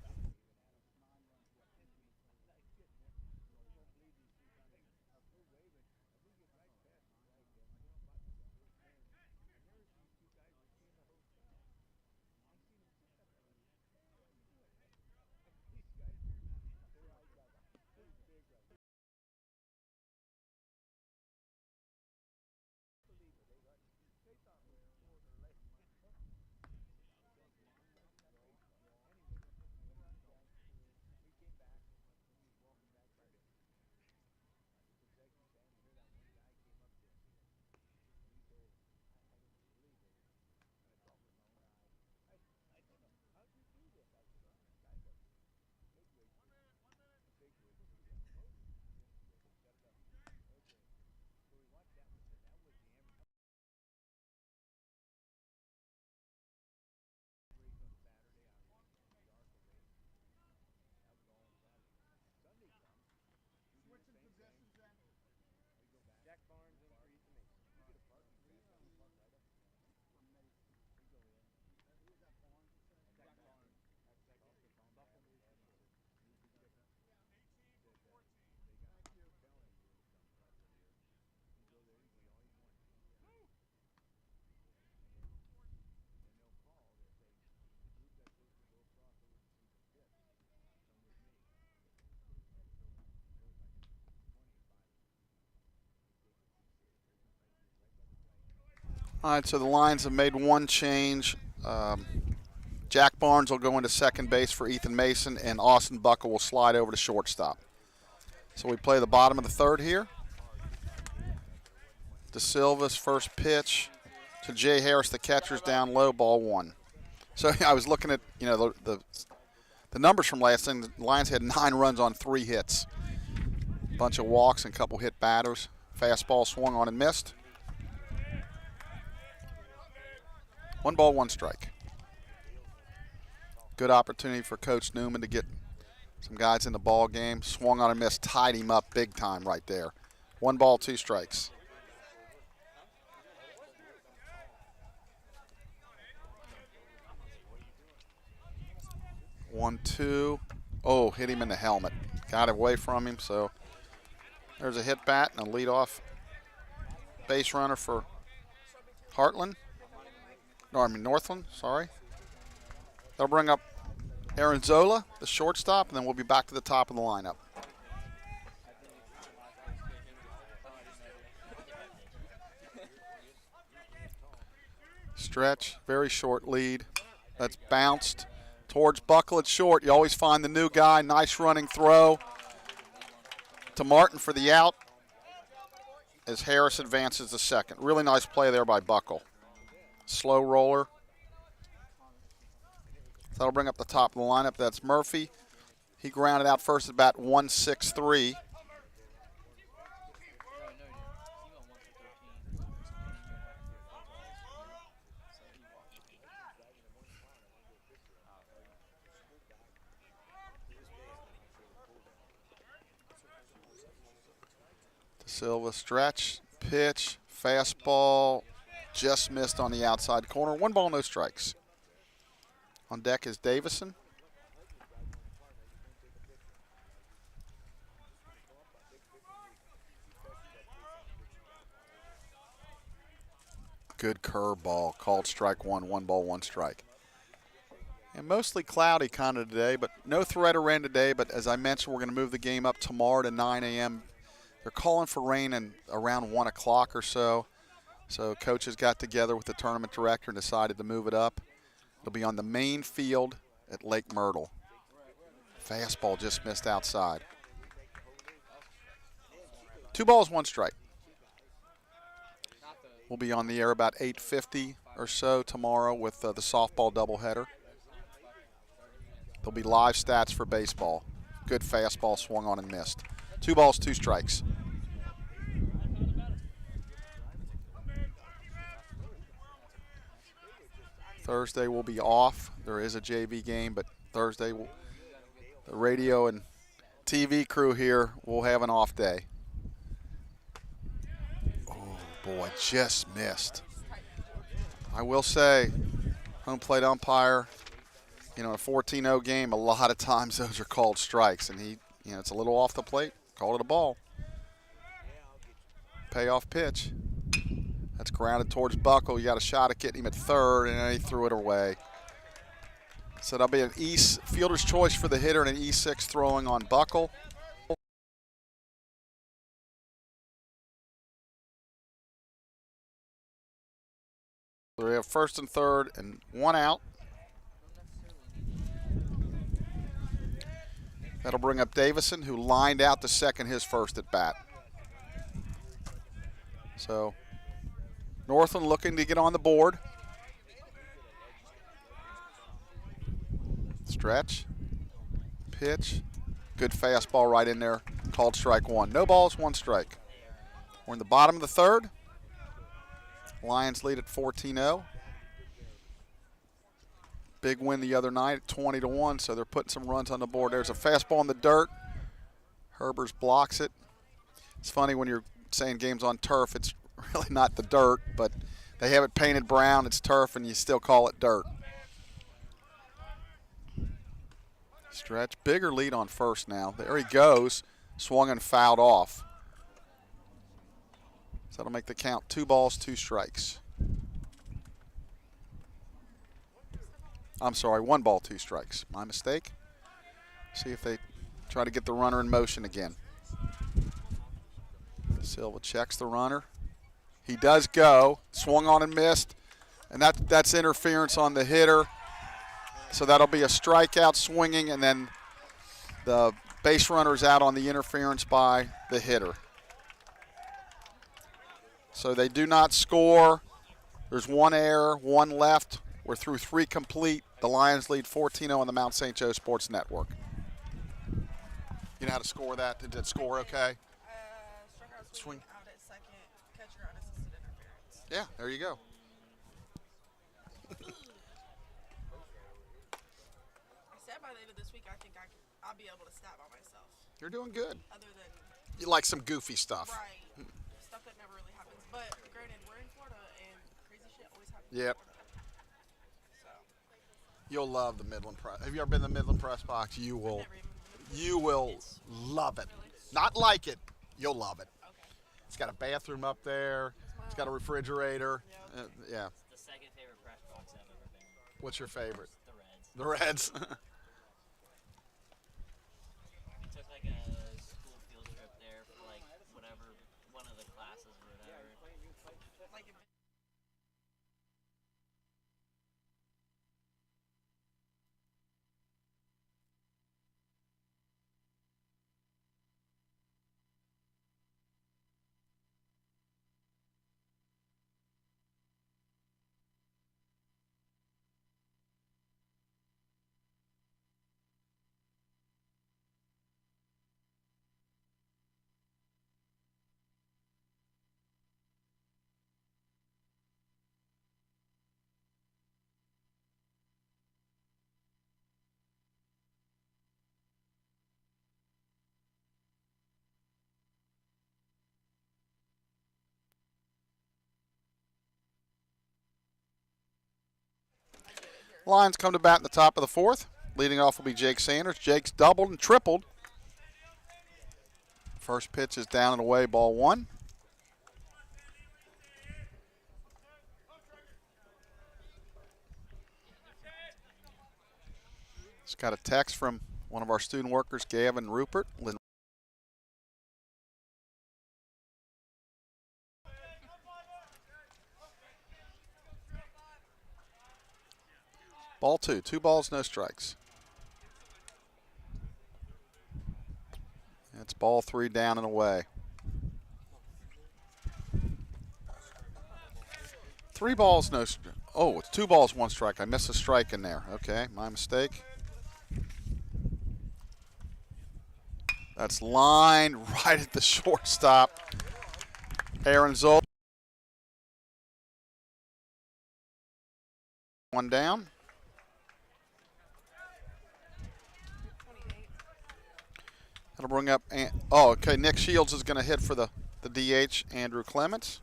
Speaker 1: All right, so the Lions have made one change. Jack Barnes will go into second base for Ethan Mason, and Austin Buckle will slide over to shortstop. So we play the bottom of the third here. De Silva's first pitch to Jay Harris, the catcher's down low, ball 1. So I was looking at the numbers from last thing. The Lions had 9 runs on 3 hits, a bunch of walks and a couple hit batters. Fastball swung on and missed. 1 ball, 1 strike. Good opportunity for Coach Newman to get some guys in the ball game. Swung on and missed, tied him up big time right there. 1 ball, 2 strikes. One, 2. Oh, hit him in the helmet. Got away from him, so there's a hit bat and a leadoff base runner for Heartland. Northland, sorry. They'll bring up Aaron Zola, the shortstop, and then we'll be back to the top of the lineup. Stretch, very short lead. That's bounced towards Buckle at short. You always find the new guy. Nice running throw to Martin for the out as Harris advances to second. Really nice play there by Buckle. Slow roller. That'll bring up the top of the lineup. That's Murphy. He grounded out first at bat 1-6-3. De Silva stretch, pitch, fastball. Just missed on the outside corner. 1 ball, no strikes. On deck is Davison. Good curve ball. Called strike 1, 1 ball, 1 strike. And mostly cloudy kind of today, but no threat of rain today. But as I mentioned, we're going to move the game up tomorrow to 9 a.m. They're calling for rain in around 1 o'clock or so. So coaches got together with the tournament director and decided to move it up. It'll be on the main field at Lake Myrtle. Fastball just missed outside. 2 balls, 1 strike. We'll be on the air about 8:50 or so tomorrow with the softball doubleheader. There'll be live stats for baseball. Good fastball swung on and missed. 2 balls, 2 strikes. Thursday will be off. There is a JV game, but Thursday the radio and TV crew here will have an off day. Oh, boy, just missed. I will say, home plate umpire, in a 14-0 game, a lot of times those are called strikes, and he, it's a little off the plate. Called it a ball. Payoff pitch. That's grounded towards Buckle. You got a shot at getting him at third, and then he threw it away. So that'll be an fielder's choice for the hitter and an E6 throwing on Buckle. So we have first and third and one out. That'll bring up Davison, who lined out to second his first at bat. So Northland looking to get on the board. Stretch, pitch, good fastball right in there, called strike one. No balls, one strike. We're in the bottom of the third. Lions lead at 14-0. Big win the other night at 20-1, so they're putting some runs on the board. There's a fastball in the dirt. Herbers blocks it. It's funny when you're saying games on turf, it's really not the dirt, but they have it painted brown, it's turf, and you still call it dirt. Stretch, bigger lead on first now. There he goes, swung and fouled off. So that'll make the count 2 balls, 2 strikes. I'm sorry, 1 ball, 2 strikes. My mistake. See if they try to get the runner in motion again. Silva checks the runner. He does go, swung on and missed, and that's interference on the hitter. So that'll be a strikeout swinging, and then the base runner's out on the interference by the hitter. So they do not score. There's 1 error, 1 left. We're through 3 complete. The Lions lead 14-0 on the Mount St. Joe Sports Network. You know how to score that? Did it score okay?
Speaker 2: Strikeout swing out at second, catcher unassisted interference.
Speaker 1: Yeah, there you go.
Speaker 2: I said by the end of this week, I think I'll be able to stat by myself.
Speaker 1: You're doing good.
Speaker 2: Other than
Speaker 1: You like some goofy stuff.
Speaker 2: right, stuff that never really happens. But granted, we're in Florida, and crazy shit always happens.
Speaker 1: Yep.
Speaker 2: In Florida. So
Speaker 1: You'll love the Midland Press. Have you ever been to the Midland Press Box? You will. You will love it. Not like it. You'll love it.
Speaker 2: okay.
Speaker 1: It's got a bathroom up there. It's got a refrigerator. Yeah.
Speaker 3: It's the second favorite press box I've ever been.
Speaker 1: What's your favorite?
Speaker 3: The Reds.
Speaker 1: The Reds.
Speaker 3: We took like a school field trip there for like whatever, one of the classes or whatever.
Speaker 2: Like if
Speaker 1: Lions come to bat in the top of the 4th. Leading off will be Jake Sanders. Jake's doubled and tripled. First pitch is down and away, ball 1. Just got a text from one of our student workers, Gavin Rupert. Ball 2. 2 balls, no strikes. It's ball 3 down and away. 3 balls, no. Oh, it's 2 balls, 1 strike. I missed a strike in there. Okay, my mistake. That's lined right at the shortstop. Aaron Zoll. 1 down.
Speaker 2: 28.
Speaker 1: That'll bring up, oh, okay, Nick Shields is going to hit for the DH, Andrew Clements.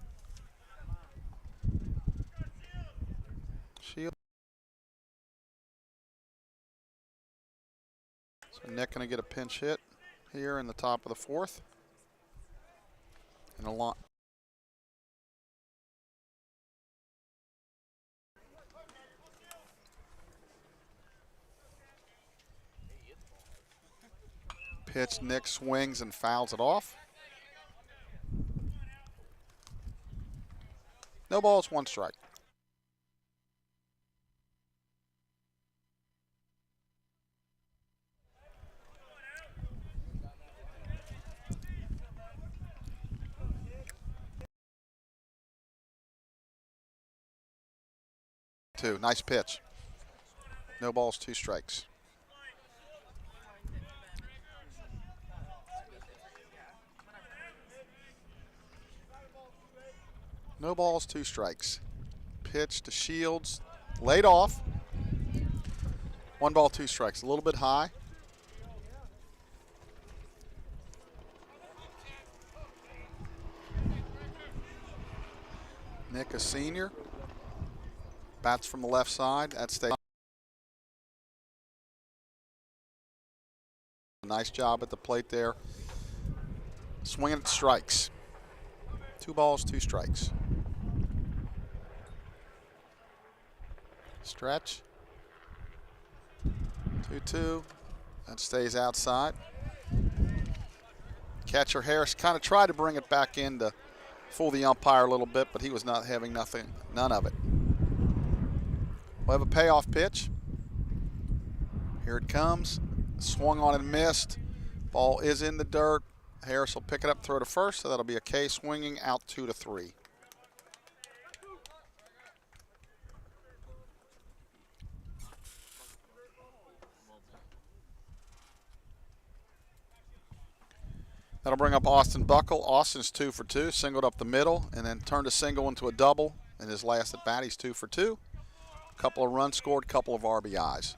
Speaker 1: Shields. So Nick going to get a pinch hit here in the top of the fourth. And a lot. Pitch, Nick swings and fouls it off. No balls, 1 strike. Two, nice pitch. No balls, 2 strikes. No balls, 2 strikes. Pitch to Shields, laid off. 1 ball, 2 strikes, a little bit high. Nick, a senior, bats from the left side. That stays. Nice job at the plate there. Swinging at strikes. 2 balls, 2 strikes. Stretch. 2-2. That stays outside. Catcher Harris kind of tried to bring it back in to fool the umpire a little bit, but he was not having none of it. We'll have a payoff pitch. Here it comes. Swung on and missed. Ball is in the dirt. Harris will pick it up, throw to first, so that'll be a K swinging out 2-3. That'll bring up Austin Buckle. Austin's 2 for 2, singled up the middle, and then turned a single into a double. In his last at bat, he's 2 for 2. A couple of runs scored, couple of RBIs.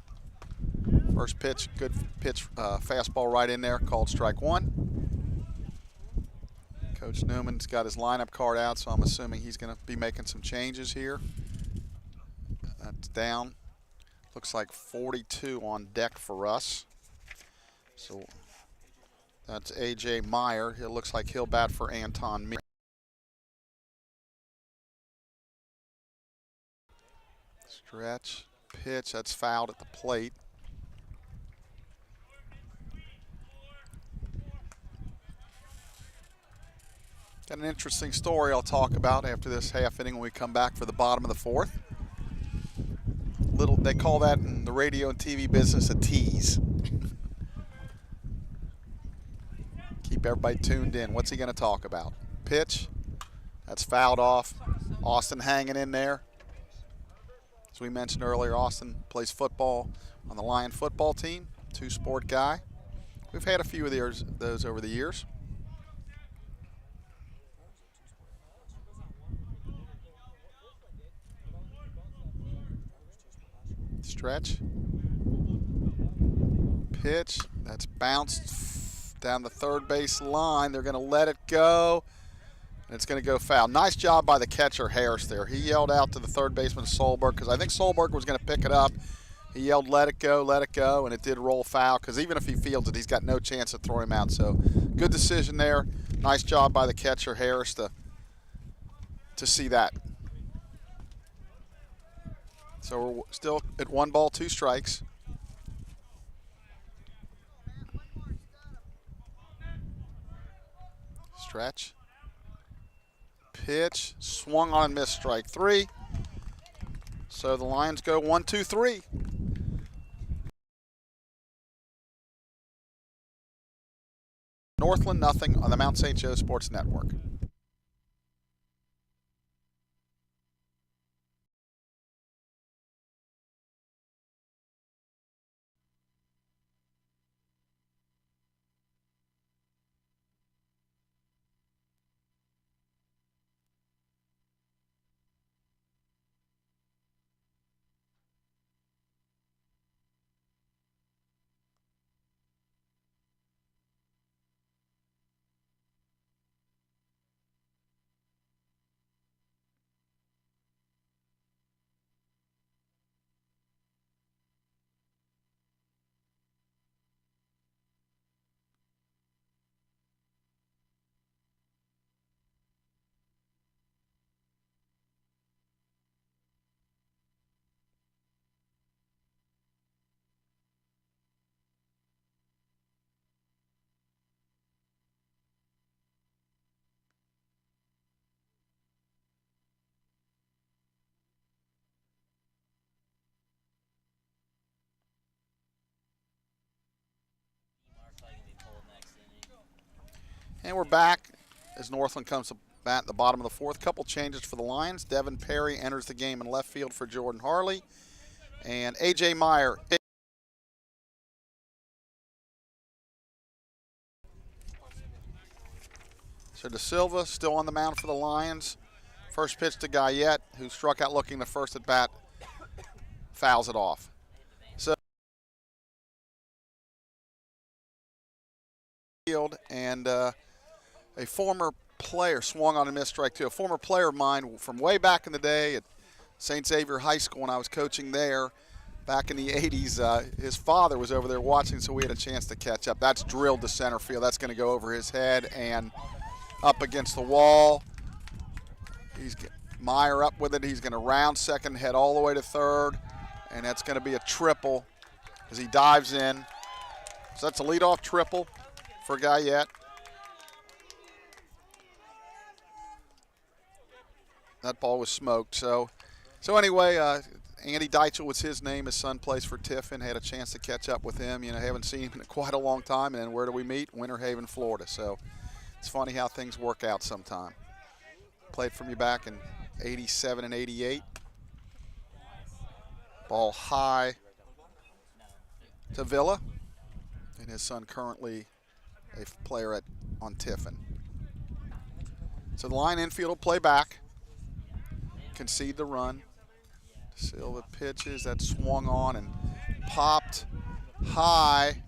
Speaker 1: First pitch, good pitch, fastball right in there, called strike 1. Coach Newman's got his lineup card out, so I'm assuming he's going to be making some changes here. That's down. Looks like 42 on deck for us. So that's A.J. Meyer. It looks like he'll bat for Anton Meir. Stretch, pitch, that's fouled at the plate. Got an interesting story I'll talk about after this half inning when we come back for the bottom of the fourth. They call that in the radio and TV business a tease. Keep everybody tuned in. What's he going to talk about? Pitch, that's fouled off. Austin hanging in there. As we mentioned earlier, Austin plays football on the Lion football team, 2-sport guy. We've had a few of those over the years. Stretch. Pitch. That's bounced down the third base line. They're going to let it go, and it's going to go foul. Nice job by the catcher Harris there. He yelled out to the third baseman Solberg, because I think Solberg was going to pick it up. He yelled, let it go, and it did roll foul, because even if he fields it, he's got no chance of throwing him out. So good decision there. Nice job by the catcher Harris to see that. So we're still at 1 ball, 2 strikes. Stretch. Pitch, swung on and missed, strike 3. So the Lions go 1-2-3. Northland, nothing on the MSJ Sports Network. And we're back as Northland comes to bat at the bottom of the fourth. Couple changes for the Lions. Devin Perry enters the game in left field for Jordan Harley. And A.J. Meyer. So De Silva still on the mound for the Lions. First pitch to Guyette, who struck out looking the first at bat, fouls it off. So and a former player swung on a missed strike too. A former player of mine from way back in the day at St. Xavier High School when I was coaching there back in the 80s. His father was over there watching, so we had a chance to catch up. That's drilled to center field. That's going to go over his head and up against the wall. He's Meyer up with it. He's going to round second, head all the way to third, and that's going to be a triple as he dives in. So that's a leadoff triple for Guyette. That ball was smoked. So anyway, Andy Deitchel was his name. His son plays for Tiffin. Had a chance to catch up with him. Haven't seen him in quite a long time. And then where do we meet? Winter Haven, Florida. So it's funny how things work out sometime. Played for me back in 87 and 88. Ball high to Villa. And his son currently a player on Tiffin. So the line infield will play back. Concede the run. Silva pitches. That swung on and popped high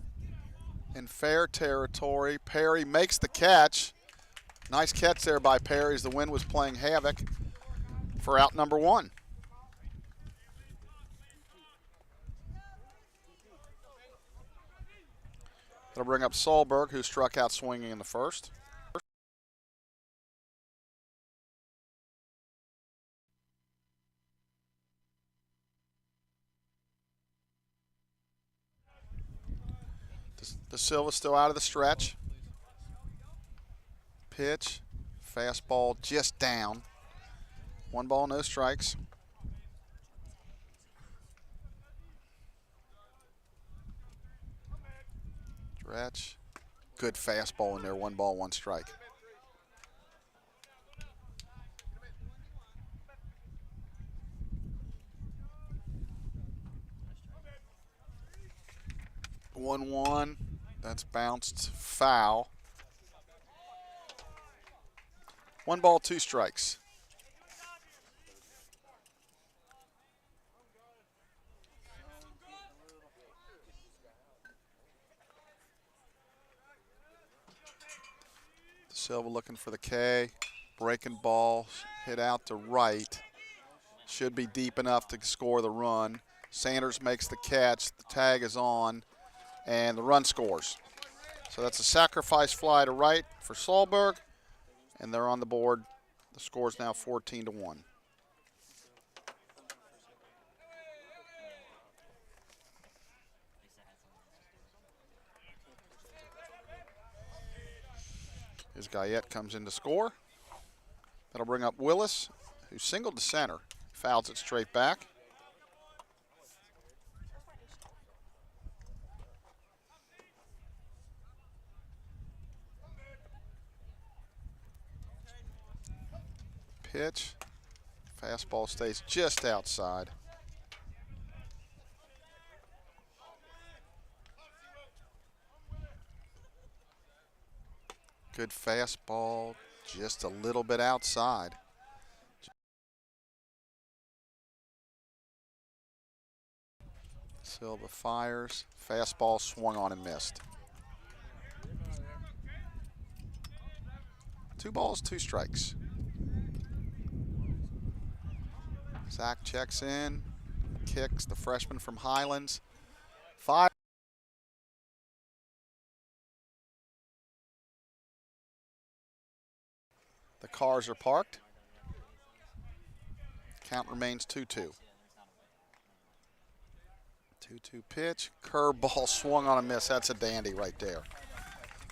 Speaker 1: in fair territory. Perry makes the catch. Nice catch there by Perry as the wind was playing havoc for out number one. That'll bring up Solberg, who struck out swinging in the first. De Silva still out of the stretch. Pitch, fastball just down. 1 ball, no strikes. Stretch, good fastball in there. 1 ball, 1 strike. One. That's bounced foul. 1 ball, 2 strikes. Silva looking for the K. Breaking ball, hit out to right. Should be deep enough to score the run. Sanders makes the catch. The tag is on, and the run scores. So that's a sacrifice fly to right for Solberg, and they're on the board. The score is now 14-1. As Guyette comes in to score. That'll bring up Willis, who singled to center. Fouls it straight back. Pitch. Fastball stays just outside. Good fastball, just a little bit outside. Silva fires. Fastball swung on and missed. 2 balls, 2 strikes. Zach checks in, kicks, the freshman from Highlands. 5. The cars are parked. Count remains 2-2. 2-2 pitch. Curveball swung on a miss. That's a dandy right there.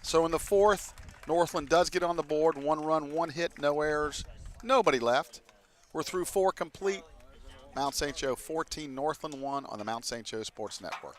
Speaker 1: So in the fourth, Northland does get on the board. 1 run, 1 hit, no errors, nobody left. We're through 4 complete. Mount St. Joe 14, Northland 1 on the Mount St. Joe Sports Network.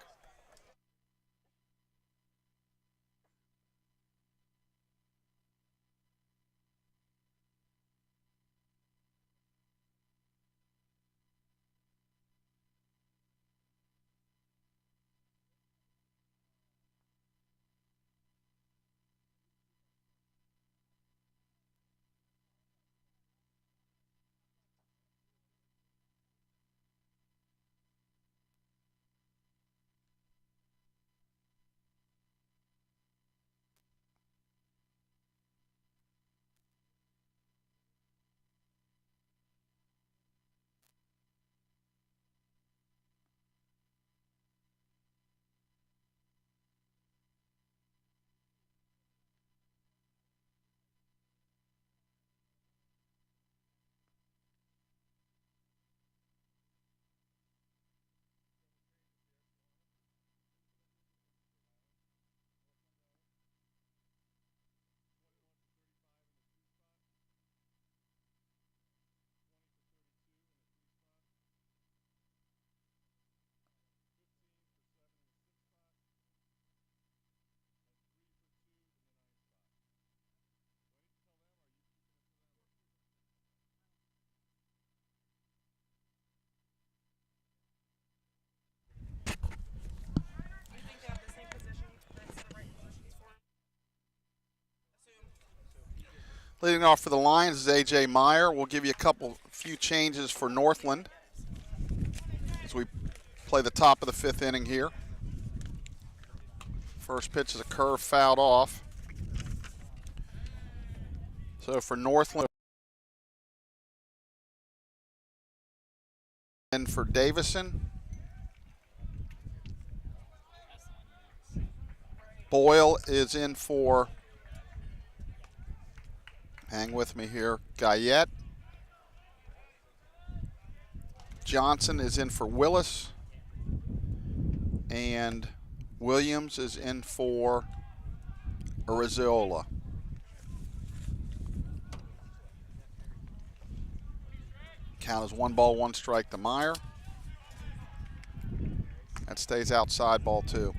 Speaker 1: Leading off for the Lions is A.J. Meyer. We'll give you a few changes for Northland as we play the top of the 5th inning here. First pitch is a curve fouled off. So for Northland, in for Davison. Boyle is in for, hang with me here, Guyette. Johnson is in for Willis. And Williams is in for Arizola. Count is 1 ball, 1 strike to Meyer. That stays outside, ball 2.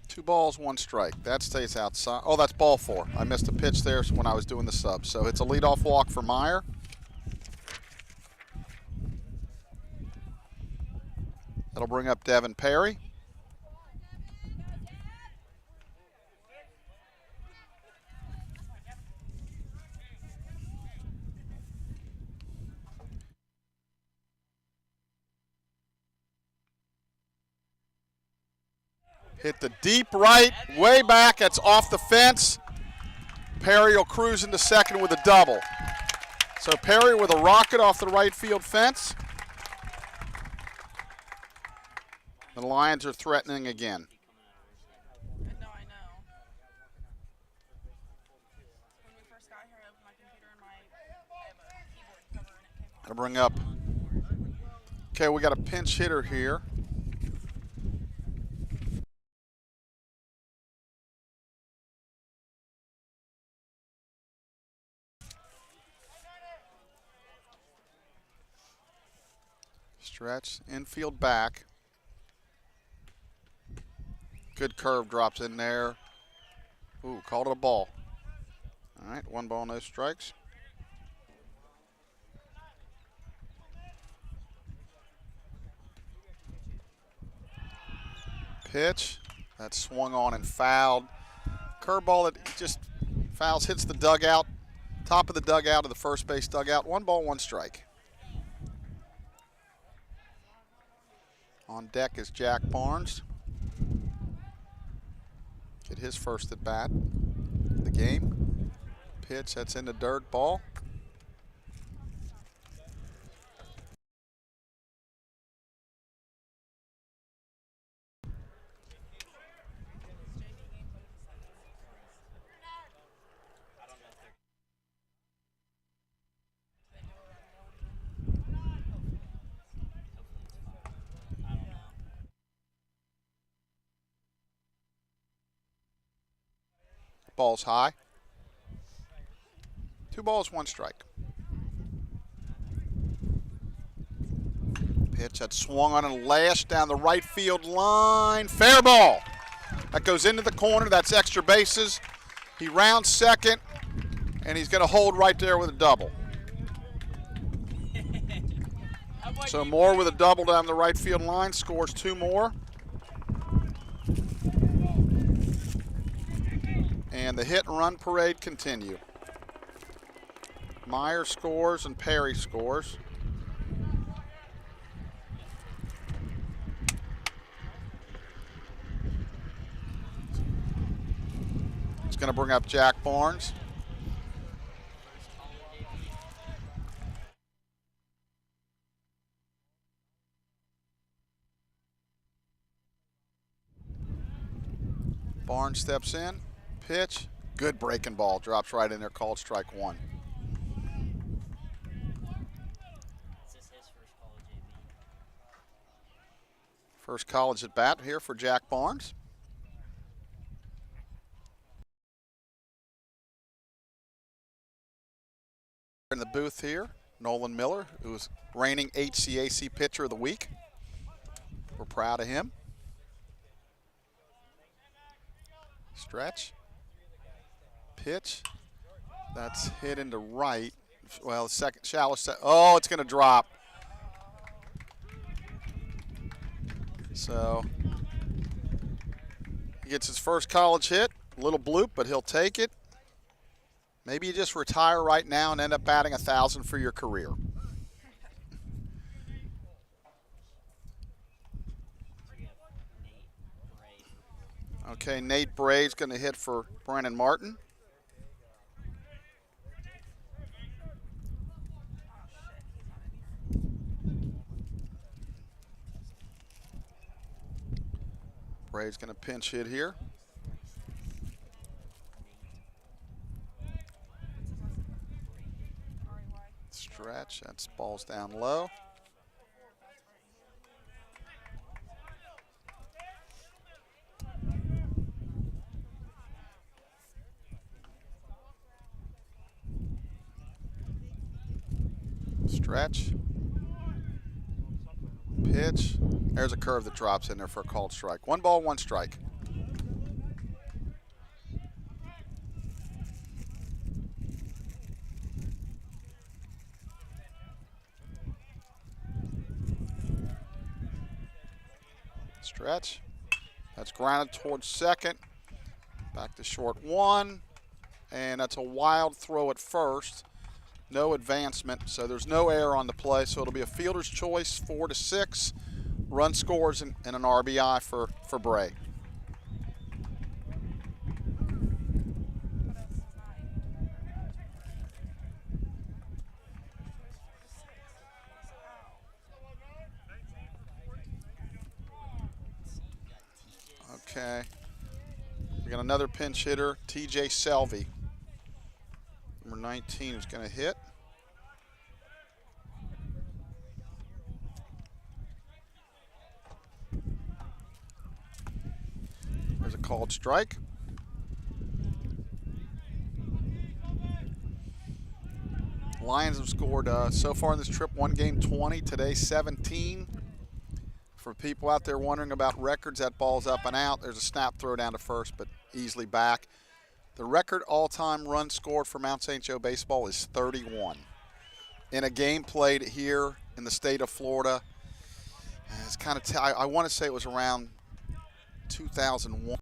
Speaker 1: Two balls, 1 strike. That stays outside. Oh, that's ball 4. I missed a pitch there when I was doing the sub. So it's a leadoff walk for Meyer. That'll bring up Devin Perry. Hit the deep right, way back. That's off the fence. Perry will cruise into second with a double. So Perry with a rocket off the right field fence. The Lions are threatening again.
Speaker 2: I know. When we first got here, I opened my computer and I have a keyboard cover and it came off.
Speaker 1: I'll bring up. Okay, we got a pinch hitter here. Stretch, infield back. Good curve drops in there. Ooh, called it a ball. All right, 1 ball, no strikes. Pitch, that swung on and fouled. Curveball that just fouls, hits the dugout, top of the dugout of the first base dugout. 1 ball, 1 strike. On deck is Jack Barnes. Get his first at bat in the game. Pitch, that's in the dirt, ball. Ball's high. 2 balls, 1 strike. Pitch that swung on and lashed down the right field line. Fair ball. That goes into the corner. That's extra bases. He rounds second, and he's going to hold right there with a double. So Moore with a double down the right field line, scores 2 more. And the hit and run parade continue. Meyer scores and Perry scores. It's going to bring up Jack Barnes. Barnes steps in. Pitch, good breaking ball, drops right in there, called strike 1.
Speaker 3: Is this his first college AB?
Speaker 1: First college at bat here for Jack Barnes. In the booth here, Nolan Miller, who's reigning HCAC Pitcher of the Week. We're proud of him. Stretch. Pitch, that's hit into right. Well, second shallow set. Oh, it's going to drop. So he gets his first college hit. A little bloop, but he'll take it. Maybe you just retire right now and end up batting 1,000 for your career. Okay, Nate Bray's going to hit for Brandon Martin. Bray's going to pinch hit here. Stretch, that's balls down low. Stretch. Pitch. There's a curve that drops in there for a called strike. 1 ball, 1 strike. Stretch. That's grounded towards second. Back to short 1. And that's a wild throw at first. No advancement, so there's no error on the play. So it'll be a fielder's choice, 4-6. Run scores and an RBI for Bray. Okay. We got another pinch hitter, TJ Selvey. Number 19 is going to hit. There's a called strike. Lions have scored so far in this trip 1 game 20, today 17. For people out there wondering about records, that ball's up and out. There's a snap throw down to first, but easily back. The record all-time run scored for Mount St. Joe Baseball is 31. In a game played here in the state of Florida, it's kind of I want to say it was around 2001.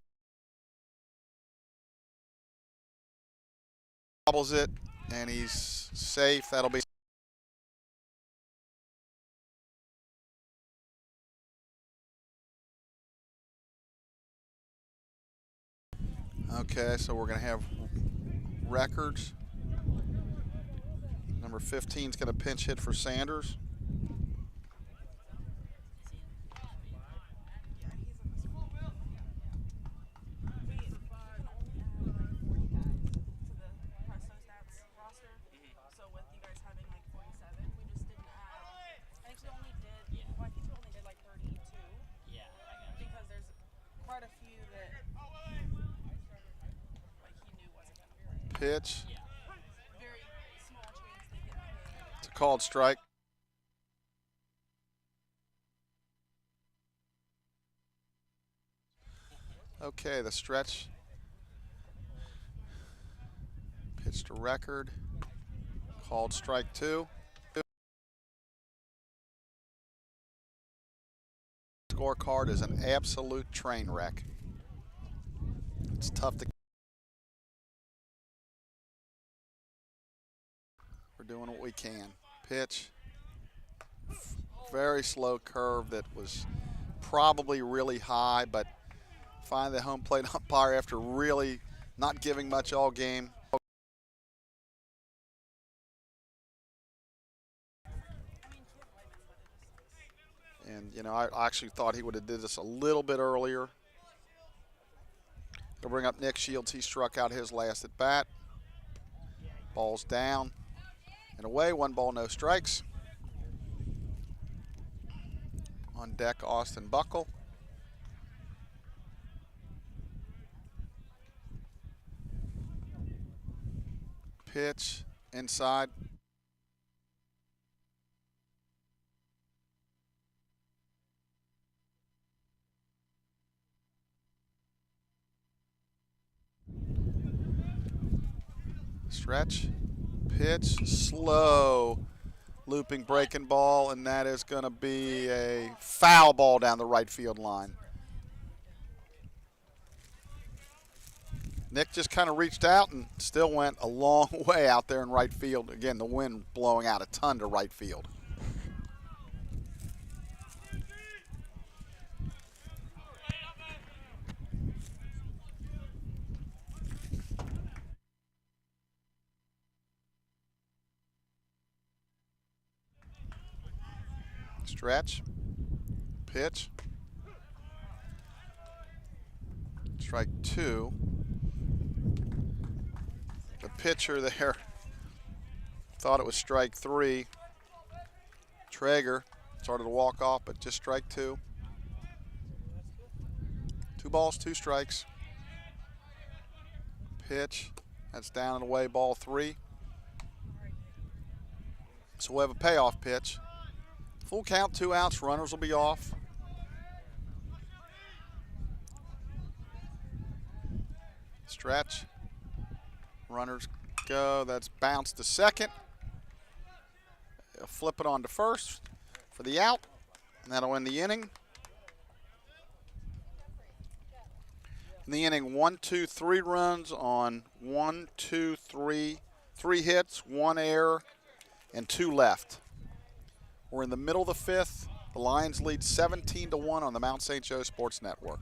Speaker 1: Bobbles it, and he's safe. That'll be. Okay, so we're going to have records. Number 15 is going to pinch hit for Sanders. Pitch. It's a called strike. Okay, the stretch. Pitch to record. Called strike 2. Scorecard is an absolute train wreck. It's tough to. We're doing what we can. Pitch. Very slow curve that was probably really high, but finally the home plate umpire, after really not giving much all game. And, you know, I actually thought he would have did this a little bit earlier. He'll bring up Nick Shields. He struck out his last at bat. Ball's down and away. 1 ball, no strikes. On deck, Austin Buckle. Pitch inside. Stretch. Pitch slow. Looping breaking ball, and that is going to be a foul ball down the right field line. Nick just kind of reached out and still went a long way out there in right field. Again, the wind blowing out a ton to right field. Stretch, pitch, strike 2. The pitcher there thought it was strike 3. Traeger started to walk off, but just strike 2. 2 balls, 2 strikes. Pitch, that's down and away, ball 3. So we'll have a payoff pitch. Full count, 2 outs, runners will be off. Stretch, runners go, that's bounced to second. They'll flip it on to first for the out, and that'll end the inning. In the inning, 1, 2, 3 runs on 1, 2, 3, 3 hits, 1 error, and 2 left. We're in the middle of the 5th. The Lions lead 17-1 on the Mount St. Joe Sports Network.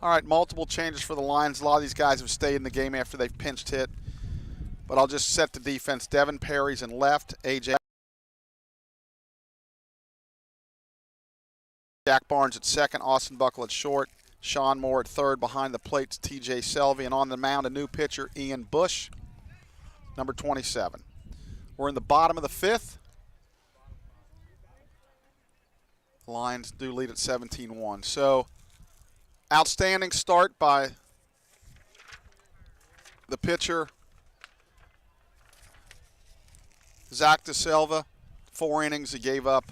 Speaker 1: All right, multiple changes for the Lions. A lot of these guys have stayed in the game after they've pinched hit. But I'll just set the defense. Devin Perry's in left. AJ Jack Barnes at second. Austin Buckle at short. Sean Moore at third. Behind the plates, TJ Selvey. And on the mound, a new pitcher, Ian Bush, number 27. We're in the bottom of the 5th. The Lions do lead at 17-1. So, outstanding start by the pitcher, Zach DeSilva. 4 innings, he gave up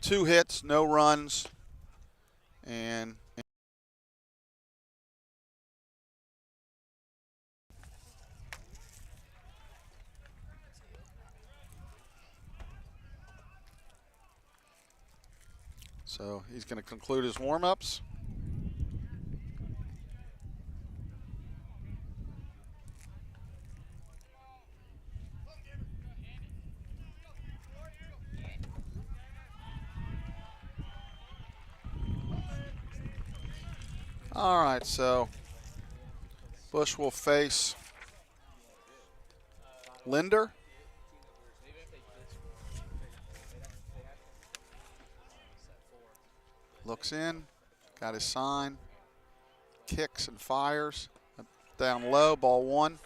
Speaker 1: 2 hits, no runs, and so he's going to conclude his warm-ups. All right, so Bush will face Linder. Looks in, got his sign, kicks and fires. Down low, ball 1.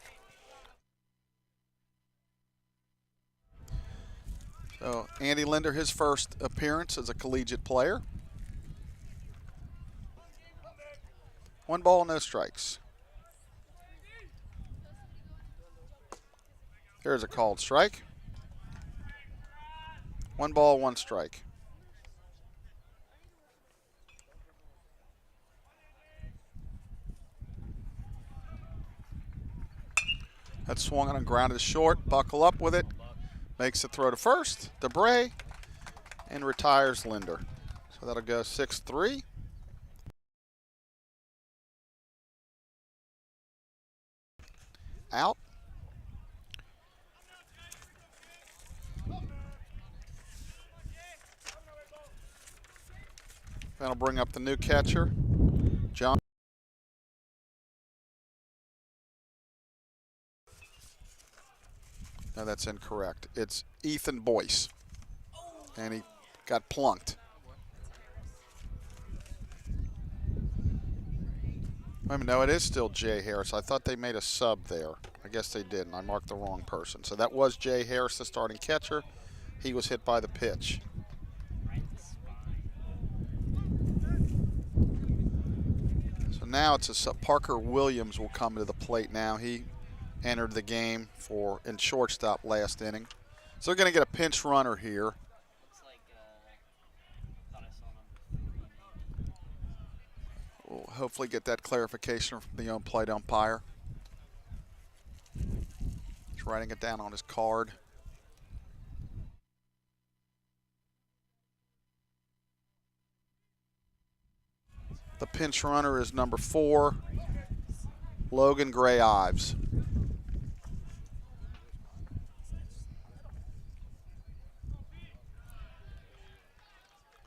Speaker 1: So Andy Linder, his first appearance as a collegiate player. 1 ball, no strikes. There's a called strike. 1 ball, 1 strike. That swung on and grounded short. Buckle up with it. Makes the throw to first. Debray. And retires Linder. So that'll go 6-3. Out. That'll bring up the new catcher, John. No, that's incorrect. It's Ethan Boyce. And he got plunked. Wait a minute, no, it is still Jay Harris. I thought they made a sub there. I guess they didn't. I marked the wrong person. So that was Jay Harris, the starting catcher. He was hit by the pitch. So now it's Parker Williams will come to the plate now. He entered the game in shortstop last inning. So they're going to get a pinch runner here.
Speaker 3: Looks like, thought I saw number 3 maybe.
Speaker 1: We'll hopefully get that clarification from the plate umpire. He's writing it down on his card. The pinch runner is number 4, Logan Gray-Ives.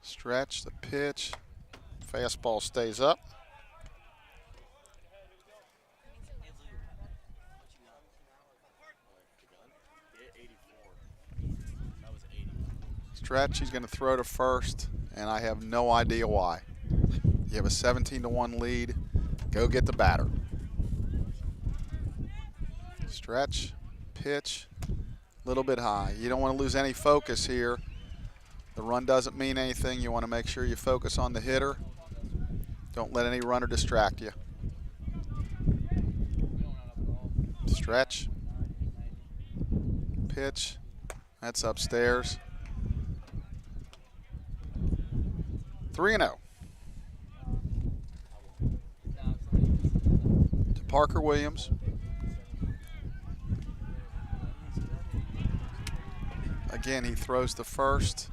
Speaker 1: Stretch, the pitch. Fastball stays up. Stretch, he's going to throw to first, and I have no idea why. You have a 17-1 lead. Go get the batter. Stretch, pitch, a little bit high. You don't want to lose any focus here. The run doesn't mean anything. You want to make sure you focus on the hitter. Don't let any runner distract you. Stretch, pitch, that's upstairs. 3-0. To Parker Williams. Again, he throws the first.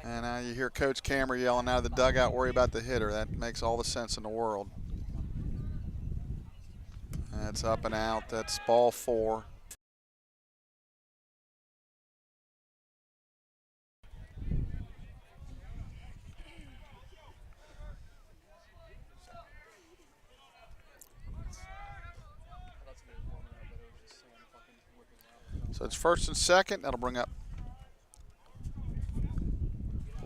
Speaker 1: And now you hear Coach Cameron yelling out of the dugout, worry about the hitter. That makes all the sense in the world. That's up and out. That's ball 4. So it's first and second. That'll bring up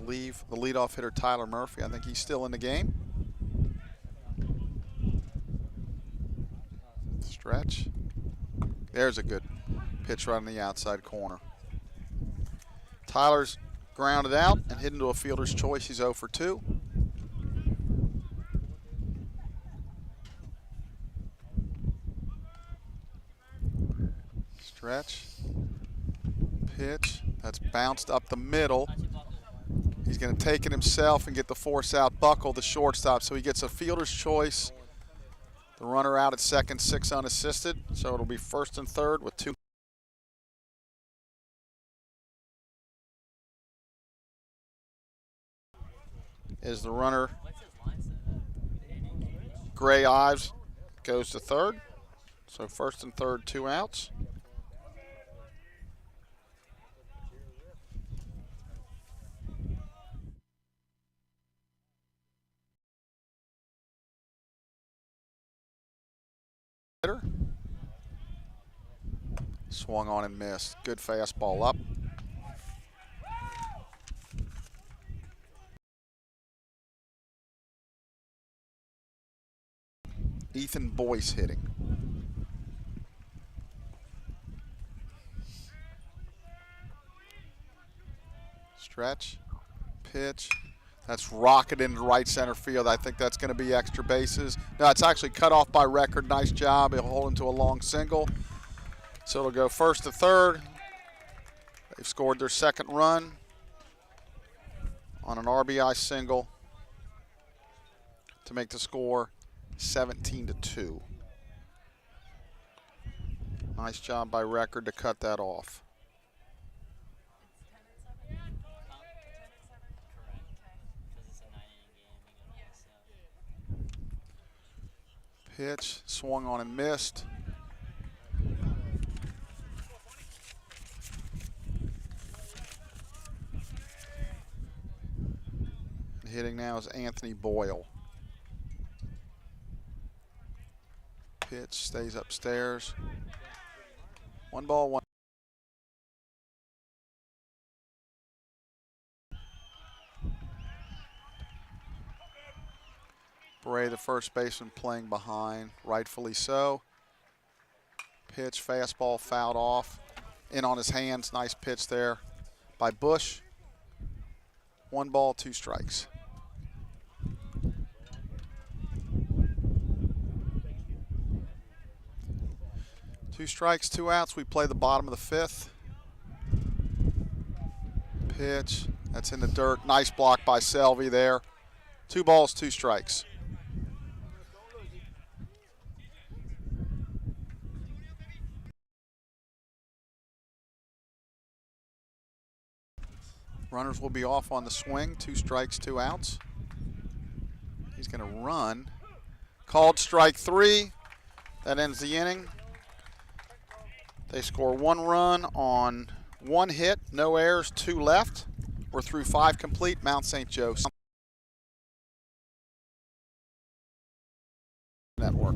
Speaker 1: the leadoff hitter, Tyler Murphy. I think he's still in the game. Stretch. There's a good pitch right on the outside corner. Tyler's grounded out and hit into a fielder's choice. He's 0 for 2. Stretch, pitch, that's bounced up the middle. He's going to take it himself and get the force out. Buckle, the shortstop, so he gets a fielder's choice. The runner out at second, 6 unassisted, so it'll be first and third with 2. Is the runner Gray-Ives goes to third, so first and third, 2 outs. Swung on and missed. Good fastball up. Ethan Boyce hitting. Stretch, pitch. That's rocketed into right center field. I think that's going to be extra bases. No, it's actually cut off by record. Nice job. He'll hold into a long single. So it'll go first to third. They've scored their second run on an RBI single to make the score 17-2. Nice job by Record to cut that off.
Speaker 2: It's 10 and 7.
Speaker 3: Huh?
Speaker 2: 10 and 7.
Speaker 3: Correct.
Speaker 2: Okay.
Speaker 3: Because it's a 9-inning game. You gotta miss out.
Speaker 1: Pitch, swung on and missed. Hitting now is Anthony Boyle. Pitch stays upstairs. 1 ball, 1. Bray, the first baseman, playing behind, rightfully so. Pitch, fastball, fouled off. In on his hands, nice pitch there by Bush. 1 ball, 2 strikes. Two strikes, 2 outs. We play the bottom of the 5th. Pitch, that's in the dirt. Nice block by Selvey there. 2 balls, 2 strikes. Runners will be off on the swing. 2 strikes, 2 outs. He's going to run. Called strike 3. That ends the inning. They score 1 run on 1 hit, no errors, 2 left. We're through 5 complete. Mount St. Joe Network.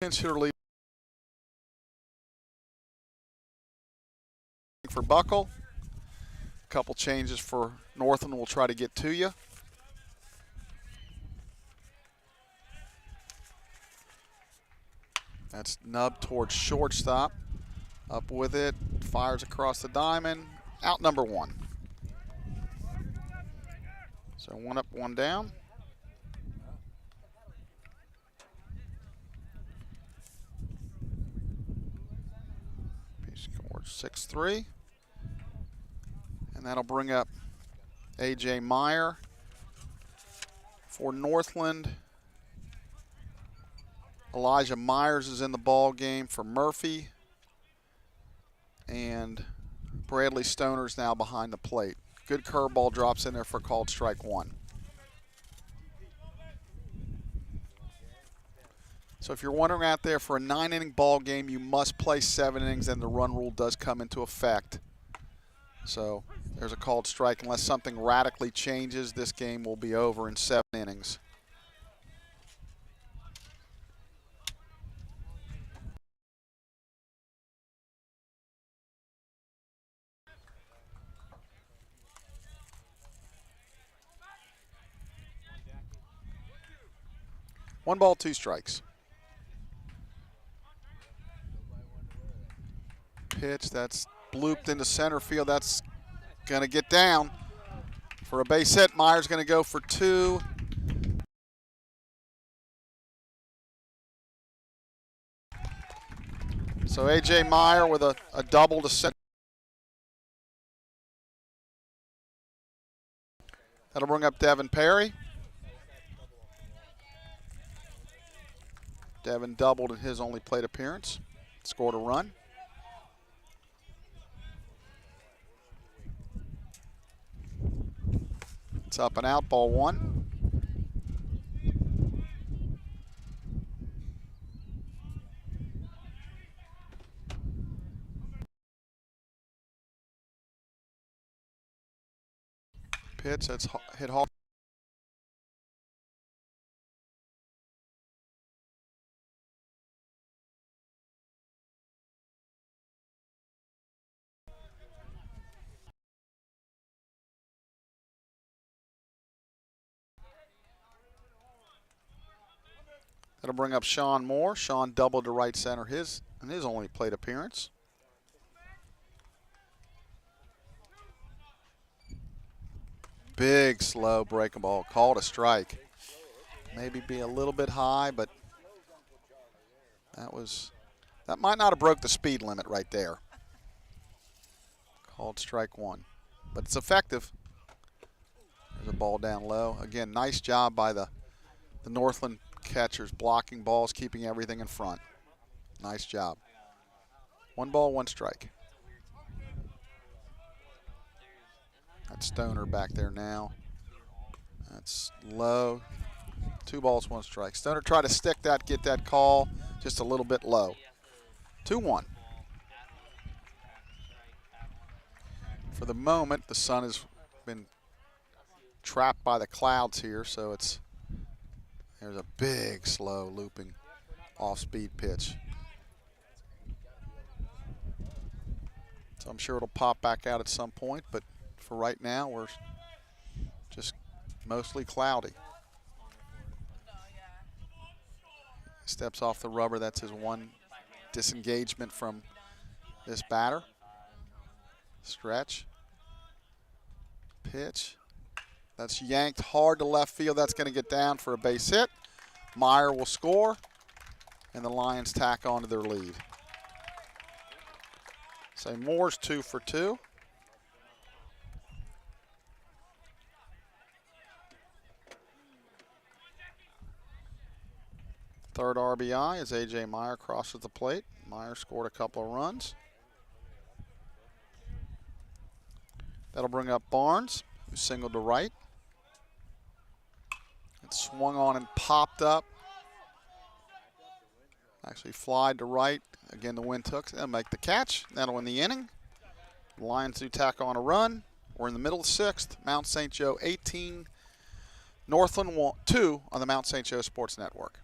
Speaker 1: Pinch hitter lead for Buckle. A couple changes for Northland we'll try to get to you. That's Nubb towards shortstop. Up with it, fires across the diamond. Out number 1. So 1 up, 1 down. He scored 6-3. And that'll bring up A.J. Meyer for Northland. Elijah Myers is in the ball game for Murphy. And Bradley Stoner's now behind the plate. Good curveball drops in there for called strike 1. So if you're wondering out there, for a 9-inning ball game, you must play 7 innings, and the run rule does come into effect. So there's a called strike. Unless something radically changes, this game will be over in 7 innings. One ball, 2 strikes. Pitch, that's blooped into center field. That's going to get down for a base hit. Meyer's going to go for 2. So A.J. Meyer with a double to center. That'll bring up Devin Perry. Devin doubled in his only plate appearance. Scored a run. It's up and out, ball one. Pitch, that's hit hard. That'll bring up Sean Moore. Sean doubled to right center in his only plate appearance. Big, slow breaking ball. Called a strike. Maybe be a little bit high, but that might not have broke the speed limit right there. Called strike one. But it's effective. There's a ball down low. Again, nice job by the Northland catchers, blocking balls, keeping everything in front. Nice job. 1 ball, 1 strike. That's Stoner back there now. That's low. 2 balls, 1 strike. Stoner tried to stick that, get that call just a little bit low. 2-1. For the moment, the sun has been trapped by the clouds here, so there's a big, slow, looping off-speed pitch. So I'm sure it'll pop back out at some point, but for right now, we're just mostly cloudy. Steps off the rubber. That's his one disengagement from this batter. Stretch. Pitch. That's yanked hard to left field. That's going to get down for a base hit. Meyer will score, and the Lions tack on to their lead. So Moore's 2 for 2. Third RBI as A.J. Meyer crosses the plate. Meyer scored a couple of runs. That'll bring up Barnes, who singled to right. It swung on and popped up. Actually flied to right. Again, the wind took. They'll make the catch. That'll win the inning. The Lions do tack on a run. We're in the middle of the 6th. Mount St. Joe 18, Northland 2 on the Mount St. Joe Sports Network.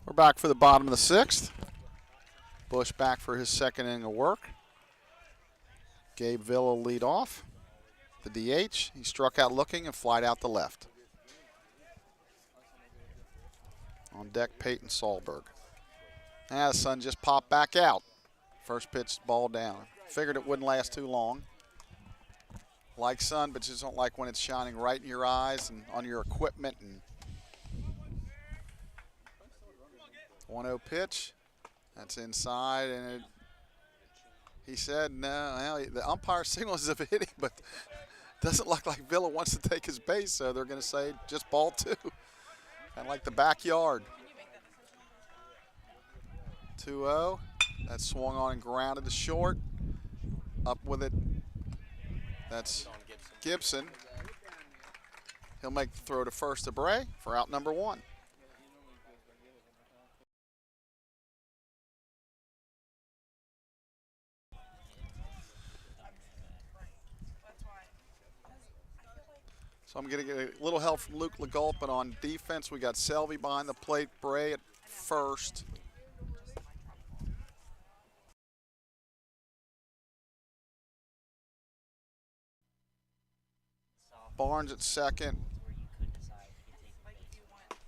Speaker 1: We're back for the bottom of the 6th. Bush back for his 2nd inning of work. Gabe Villa lead off. The DH, he struck out looking and flied out the left. On deck, Peyton Sahlberg. The sun just popped back out. First pitch, ball down. Figured it wouldn't last too long. Like sun, but just don't like when it's shining right in your eyes and on your equipment. And 1-0 pitch. That's inside, and He said no. Well, the umpire signals of hitting, but doesn't look like Villa wants to take his base, so they're going to say just ball 2. Kind of like the backyard. 2-0. That swung on and grounded to short. Up with it. That's Gibson. He'll make the throw to first to Bray for out number 1. So I'm going to get a little help from Luke Legault, but on defense we got Selvey behind the plate, Bray at first. Barnes at second.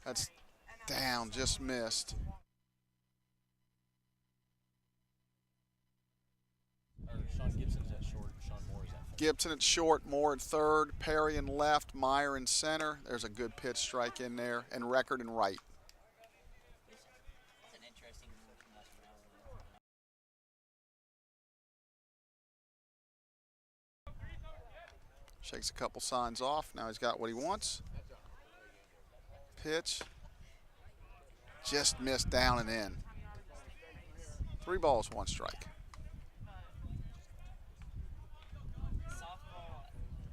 Speaker 1: That's down, just missed.
Speaker 4: Sean Gibson's at short, Sean Moore is at first.
Speaker 1: Gibson at short, Moore at third, Perry in left, Meyer in center. There's a good pitch strike in there, and Record in right.
Speaker 3: That's an interesting move from us.
Speaker 1: Shakes a couple signs off. Now he's got what he wants. Pitch. Just missed down and in. 3 balls, 1 strike.
Speaker 3: Softball,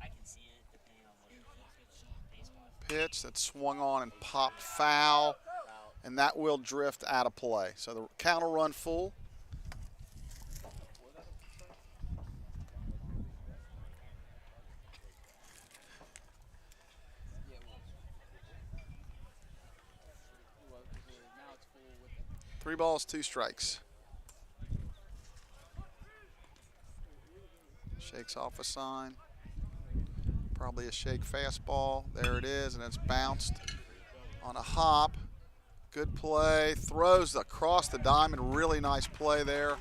Speaker 3: I can see it depending on what it is. Baseball.
Speaker 1: Pitch that swung on and popped foul, and that will drift out of play. So the count will run full.
Speaker 4: Now
Speaker 1: 3 balls, 2 strikes. Shakes off a sign. Probably a shake fastball. There it is, and it's bounced on a hop. Good play. Throws across the diamond. Really nice play there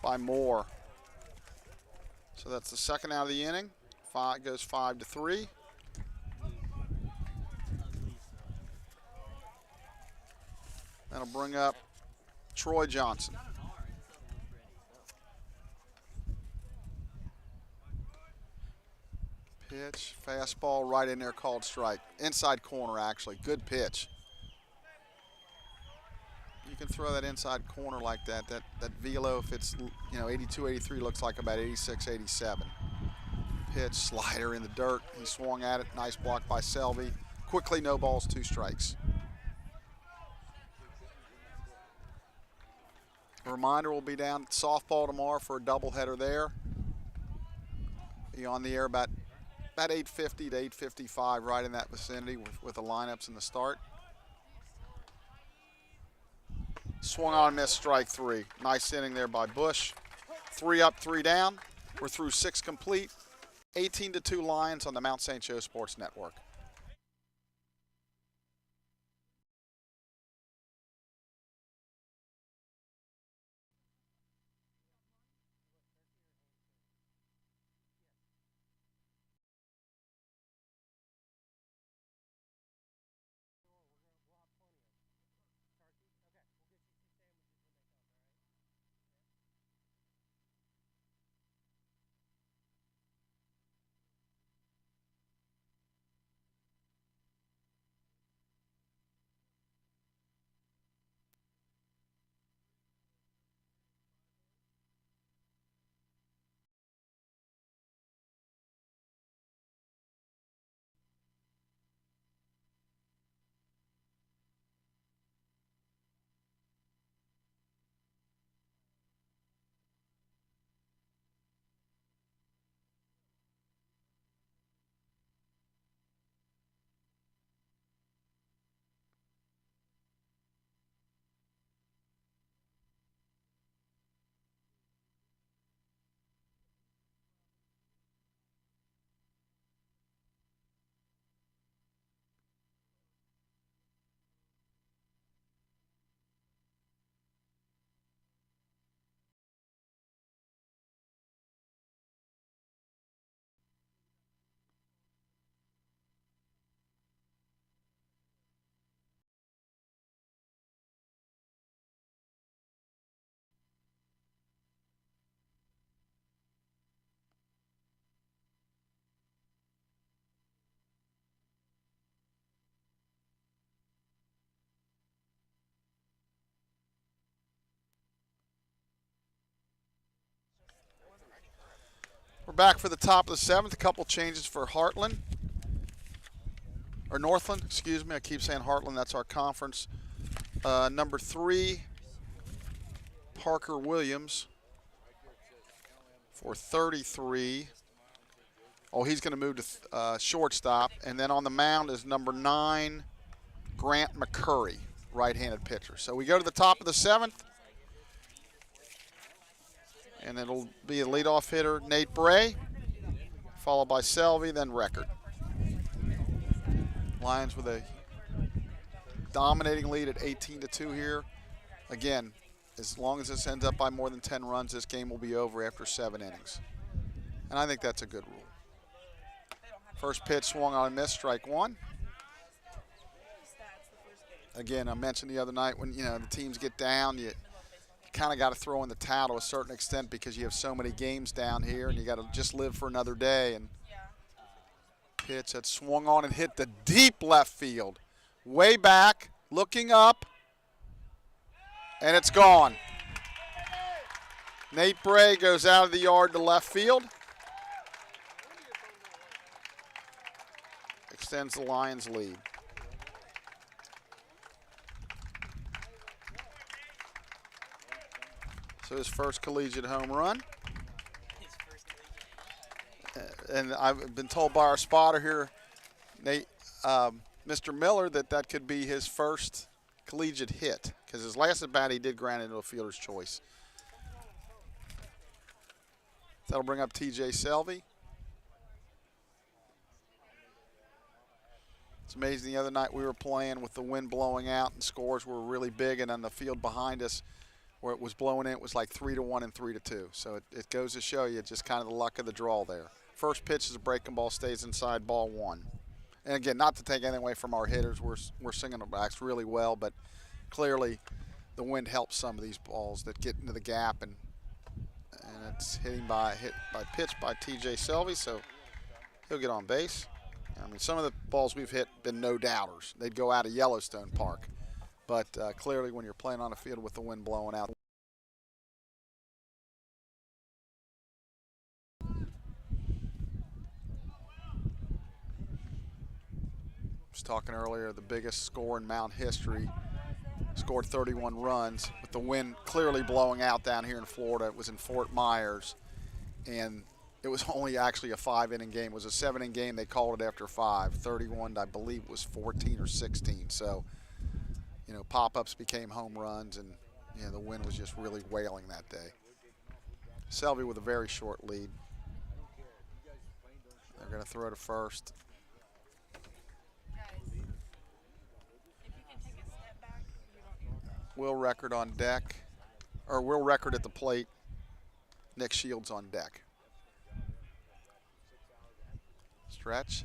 Speaker 1: by Moore. So that's the second out of the inning. Goes 5-3. That'll bring up Troy Johnson. Pitch, fastball right in there, called strike. Inside corner, actually. Good pitch. You can throw that inside corner like that. That velo, if it's 82, 83, looks like about 86, 87. Pitch, slider in the dirt. He swung at it. Nice block by Selvey. Quickly, no balls, 2 strikes. A reminder, we'll be down at softball tomorrow for a doubleheader there. Be on the air about 8:50 to 8:55, right in that vicinity with the lineups and the start. Swung on, missed, strike 3. Nice inning there by Bush. 3 up, 3 down. We're through 6 complete. 18-2 Lions on the Mount St. Joe Sports Network. back for the top of the 7th. A couple changes for Northland, excuse me. I keep saying Heartland. That's our conference. Number 3, Parker Williams for 33. Oh, he's going to move to shortstop. And then on the mound is number 9, Grant McCurry, right-handed pitcher. So we go to the top of the 7th. And it'll be a leadoff hitter, Nate Bray, followed by Selvey, then Record. Lions with a dominating lead at 18-2 here. Again, as long as this ends up by more than 10 runs, this game will be over after 7 innings. And I think that's a good rule. First pitch swung on and missed, strike 1. Again, I mentioned the other night when the teams get down, you kind of got to throw in the towel to a certain extent because you have so many games down here and you got to just live for another day. And pitch that swung on and hit the deep left field. Way back, looking up, and it's gone. Nate Bray goes out of the yard to left field. Extends the Lions' lead. So his first collegiate home run. And I've been told by our spotter here, Nate, Mr. Miller, that could be his first collegiate hit because his last at bat he did ground into a fielder's choice. That'll bring up TJ Selvey. It's amazing. The other night we were playing with the wind blowing out and scores were really big, and on the field behind us where it was blowing in, it was like 3-1 and 3-2. So it goes to show you just kind of the luck of the draw there. First pitch is a breaking ball, stays inside, ball 1. And again, not to take anything away from our hitters, we're singing the backs really well, but clearly the wind helps some of these balls that get into the gap, and it's hit by pitch by TJ Selvey, so he'll get on base. I mean, some of the balls we've hit been no doubters. They'd go out of Yellowstone Park. But clearly when you're playing on a field with the wind blowing out. I was talking earlier, the biggest score in Mount history, scored 31 runs with the wind clearly blowing out down here in Florida. It was in Fort Myers, and it was only actually a 5-inning game. It was a 7-inning game. They called it after 5. 31, I believe, was 14 or 16. So, pop-ups became home runs, and the wind was just really wailing that day. Selvey with a very short lead. They're going to throw to first. Will Record on deck, or Will Record at the plate. Nick Shields on deck. Stretch.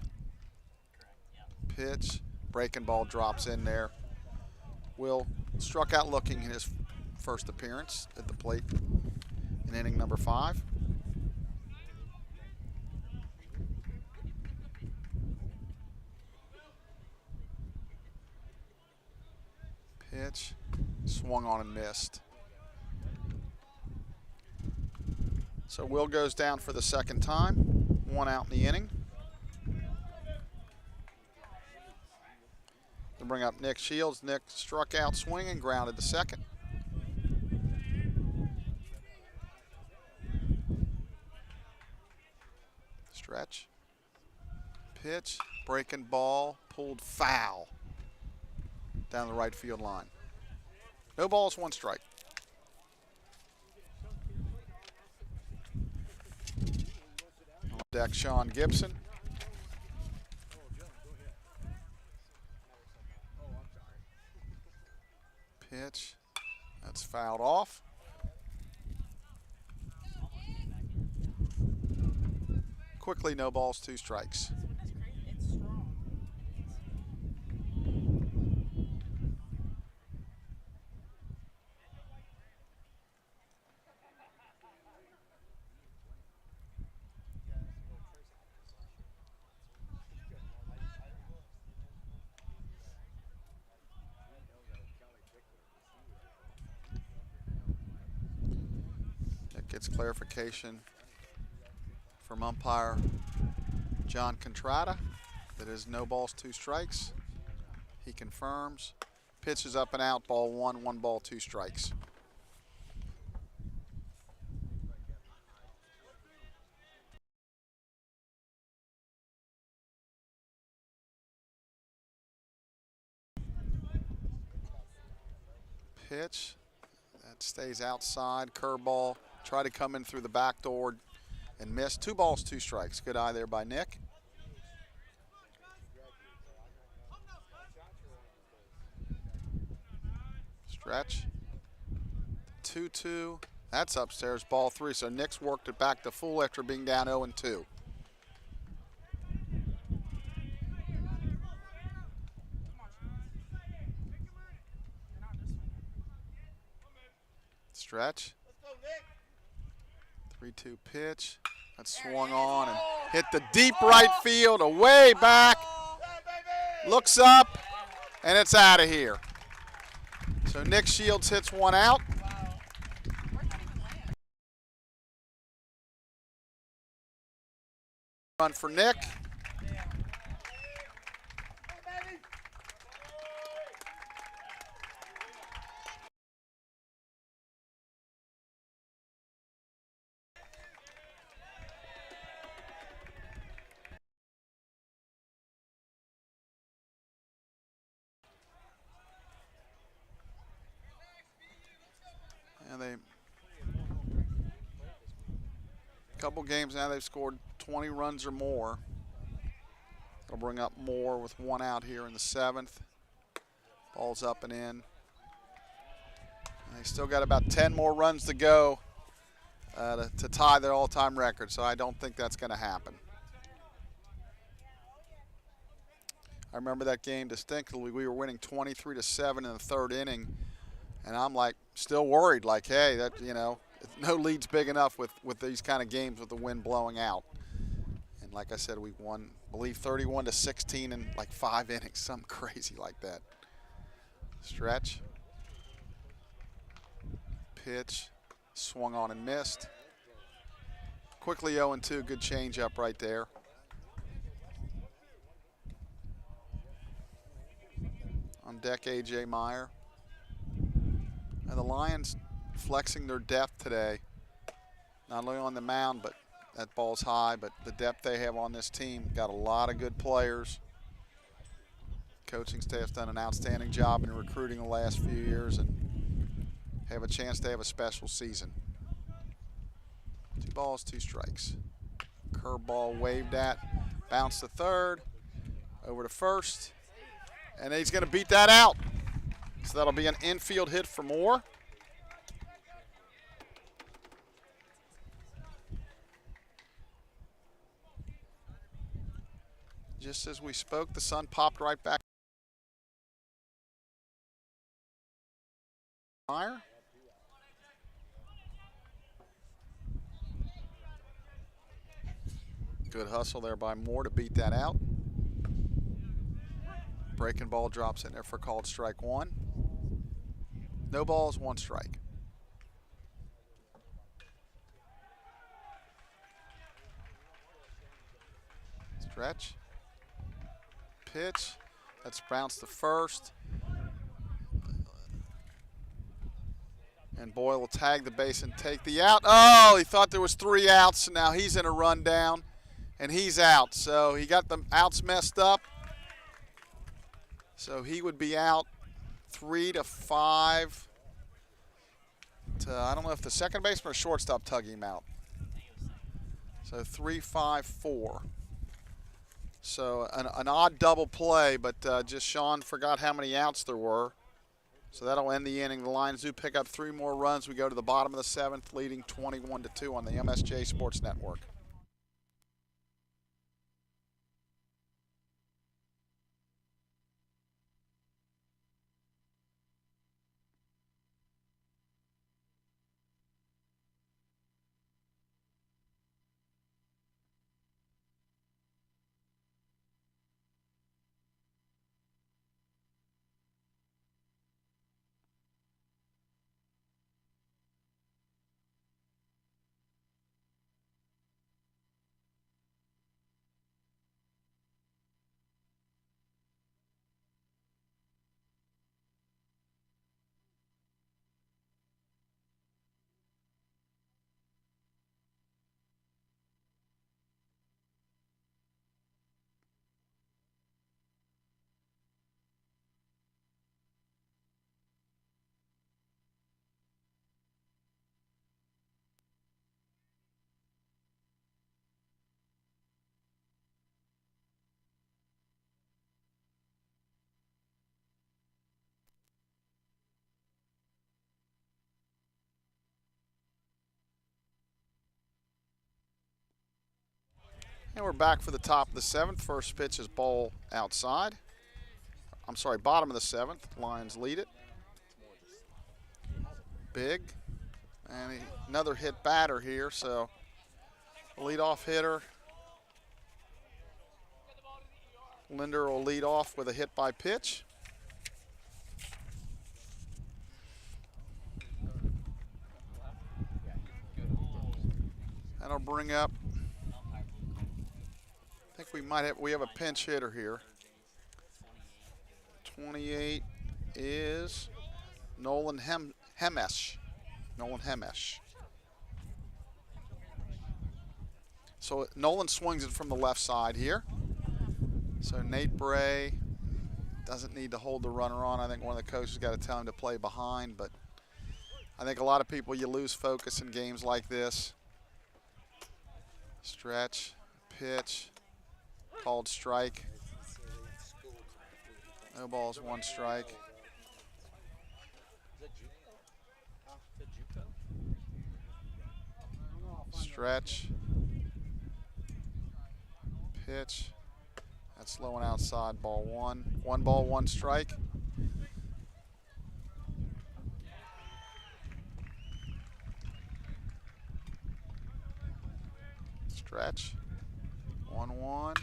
Speaker 1: Pitch. Breaking ball drops in there. Will struck out looking in his first appearance at the plate in inning number 5. Pitch, swung on and missed. So Will goes down for the second time, 1 out in the inning. To bring up Nick Shields. Nick struck out swinging, grounded to second. Stretch. Pitch, breaking ball, pulled foul down the right field line. No balls, 1 strike. On deck, Sean Gibson. Pitch, that's fouled off. Quickly, no balls, 2 strikes. Gets clarification from umpire John Contrada. That is no balls, 2 strikes. He confirms. Pitch is up and out, ball 1, 1 ball, 2 strikes. Pitch, that stays outside, curveball. Try to come in through the back door and miss. 2 balls, 2 strikes. Good eye there by Nick. Stretch. 2-2. That's upstairs, ball 3. So Nick's worked it back to full after being down 0-2. Stretch. 3-2 pitch. That swung on and hit the deep right field, away back. Looks up, and it's out of here. So Nick Shields hits one out. Run for Nick. And they, couple games now, they've scored 20 runs or more. They'll bring up more with 1 out here in the 7th. Ball's up and in. And they still got about 10 more runs to go to tie their all-time record, so I don't think that's going to happen. I remember that game distinctly. We were winning 23-7 in the 3rd inning, and I'm like still worried, like, hey, that, you know, no lead's big enough with these kind of games with the wind blowing out. And like I said, we won, I believe, 31-16 in like 5 innings, something crazy like that. Stretch. Pitch, swung on and missed. Quickly 0-2, good changeup right there. On deck, A.J. Meyer. And the Lions flexing their depth today, not only on the mound, but that ball's high, but the depth they have on this team. Got a lot of good players. Coaching staff's done an outstanding job in recruiting the last few years and have a chance to have a special season. 2 balls, 2 strikes. Curveball waved at, bounce to 3rd, over to 1st, and he's going to beat that out. So that'll be an infield hit for Moore. Just as we spoke, the sun popped right back. Meyer. Good hustle there by Moore to beat that out. Breaking ball drops in there for called strike 1. No balls, 1 strike. Stretch. Pitch. That's bounced to 1st. And Boyle will tag the base and take the out. Oh, he thought there was 3 outs. Now he's in a rundown, and he's out. So he got the outs messed up. So he would be out 3-5. I don't know if the second baseman or shortstop tugging him out. So 3-5-4. So an odd double play, but just Sean forgot how many outs there were. So that'll end the inning. The Lions do pick up 3 more runs. We go to the bottom of the 7th, leading 21-2 on the MSJ Sports Network. And we're back for the top of the 7th. First pitch is ball outside. I'm sorry, bottom of the 7th. Lions lead it. Big. And another hit batter here, so leadoff hitter. Linder will lead off with a hit by pitch. That'll bring up, I think we have a pinch hitter here. 28 is Nolan Hemesh. Nolan Hemesh. So Nolan swings it from the left side here. So Nate Bray doesn't need to hold the runner on. I think one of the coaches got to tell him to play behind, but I think a lot of people, you lose focus in games like this. Stretch, pitch, called strike. No balls, 1 strike. Stretch, pitch. That's low and outside, ball 1. 1 ball, 1 strike. Stretch. 1-1.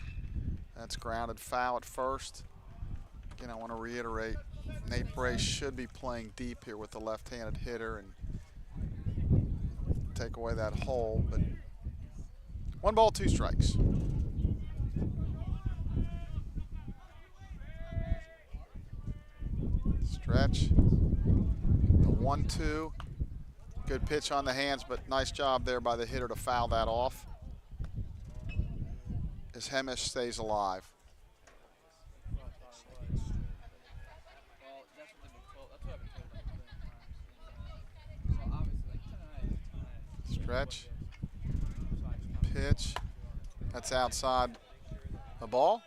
Speaker 1: That's grounded foul at first. Again, I want to reiterate, Nate Bray should be playing deep here with the left-handed hitter and take away that hole, but 1 ball, 2 strikes. Stretch. The 1-2. Good pitch on the hands, but nice job there by the hitter to foul that off. As Hemish stays alive. Stretch. Pitch. That's outside the ball.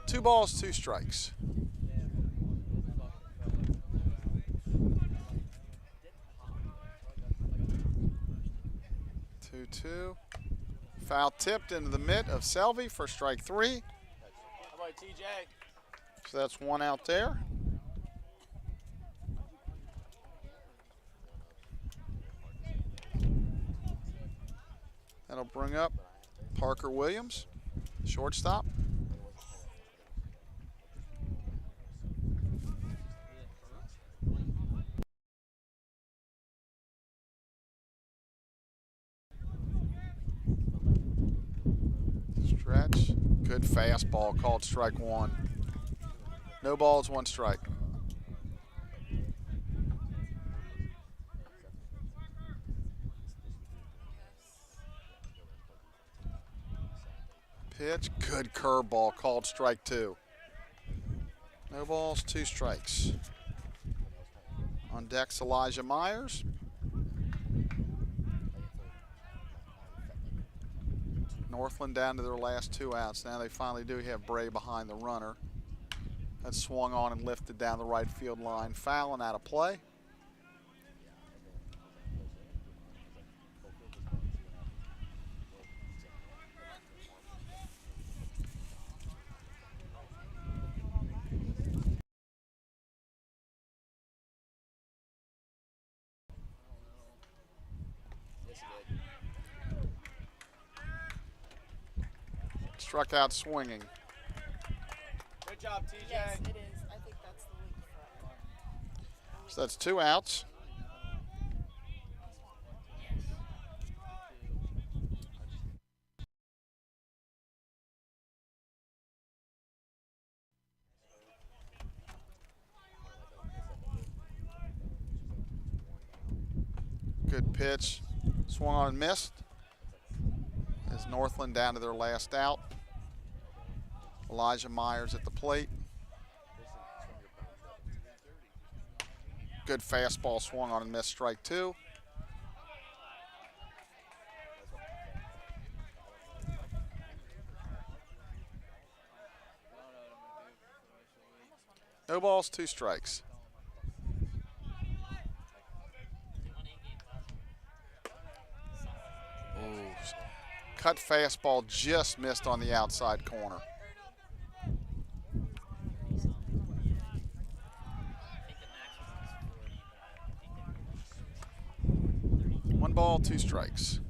Speaker 1: 2 balls, 2 strikes. 2-2. Foul tipped into the mitt of Selvey for strike 3.
Speaker 4: How about TJ?
Speaker 1: So that's 1 out there. That'll bring up Parker Williams, shortstop. Stretch. Good fastball, called strike 1. No balls, 1 strike. Pitch, good curveball, called strike 2. No balls, 2 strikes. On deck's Elijah Myers. Northland down to their last 2 outs. Now they finally do have Bray behind the runner. That swung on and lifted down the right field line. Foul and out of play. Struck out swinging.
Speaker 4: Good job, TJ.
Speaker 2: Yes, it is. I think that's the week for it.
Speaker 1: So that's 2 outs. Good pitch. Swung on and missed. As Northland down to their last out. Elijah Myers at the plate. Good fastball swung on and missed, strike 2. No balls, 2 strikes. Ooh. cut fastball just missed on the outside corner. One ball, two strikes.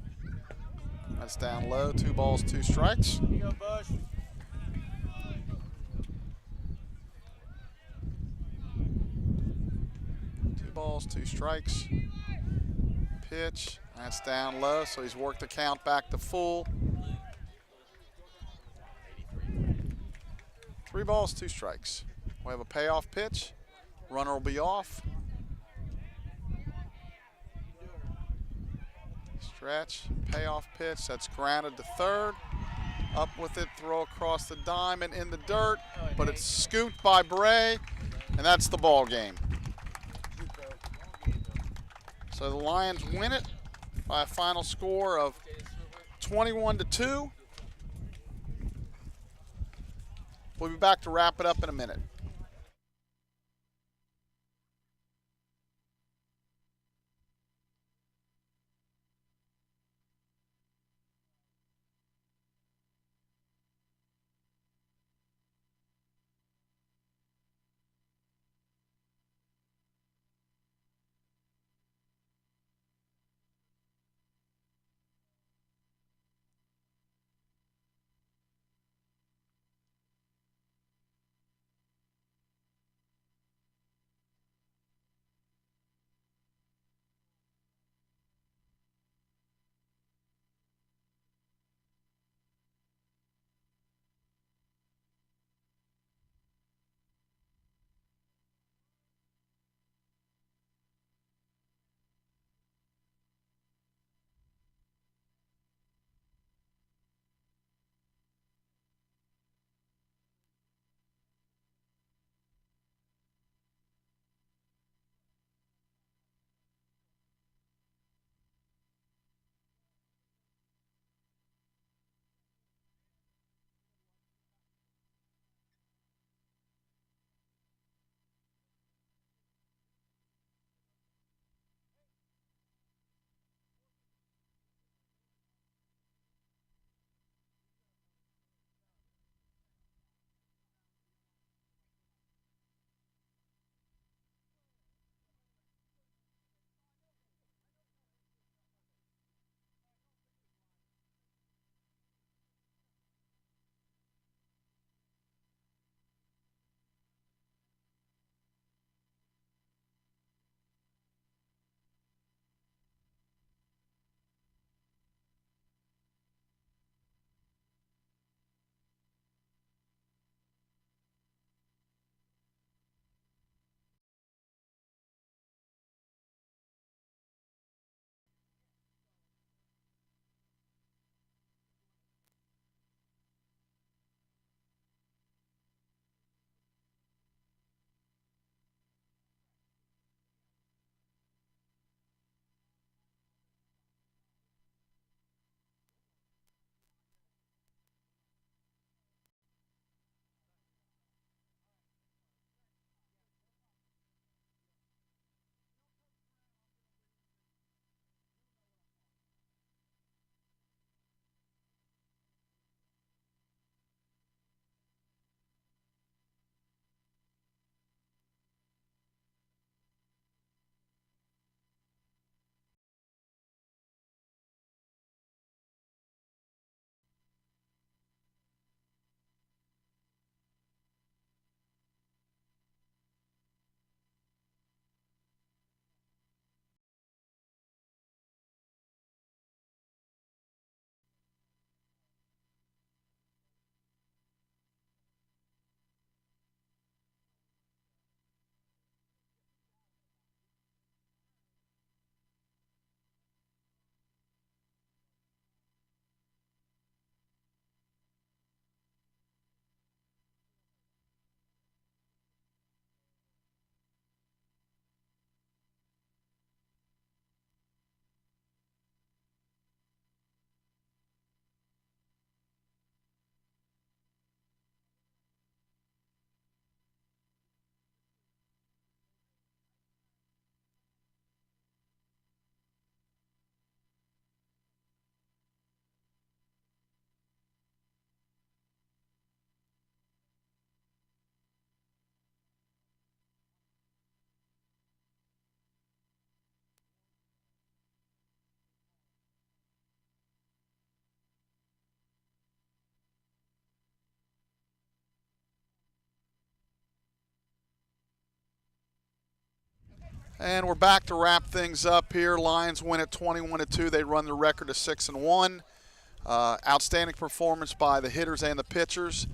Speaker 1: That's down low. 2 balls, 2 strikes.
Speaker 4: Here you go, Bush.
Speaker 1: 2 balls, 2 strikes. Pitch. That's down low, so he's worked the count back to full. 3 balls, 2 strikes. We have a payoff pitch. Runner will be off. Stretch, payoff pitch. That's grounded to third. Up with it, throw across the diamond in the dirt, but it's scooped by Bray, and that's the ball game. So the Lions win it by a final score of 21-2. We'll be back to wrap it up in a minute. And we're back to wrap things up here. Lions win at 21-2. They run the record to 6-1. Outstanding performance by the hitters and the pitchers.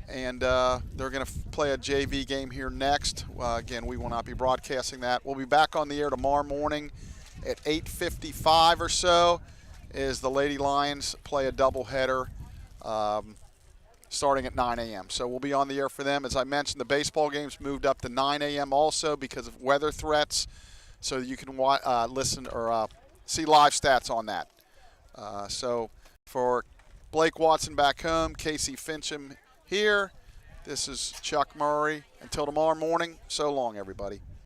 Speaker 1: And they're going to play a JV game here next. Again, we will not be broadcasting that. We'll be back on the air tomorrow morning at 8:55 or so as the Lady Lions play a doubleheader starting at 9 a.m. So we'll be on the air for them. As I mentioned, the baseball games moved up to 9 a.m. also because of weather threats, so you can listen or see live stats on that. So for Blake Watson back home, Casey Fincham here, this is Chuck Murray. Until tomorrow morning, so long, everybody.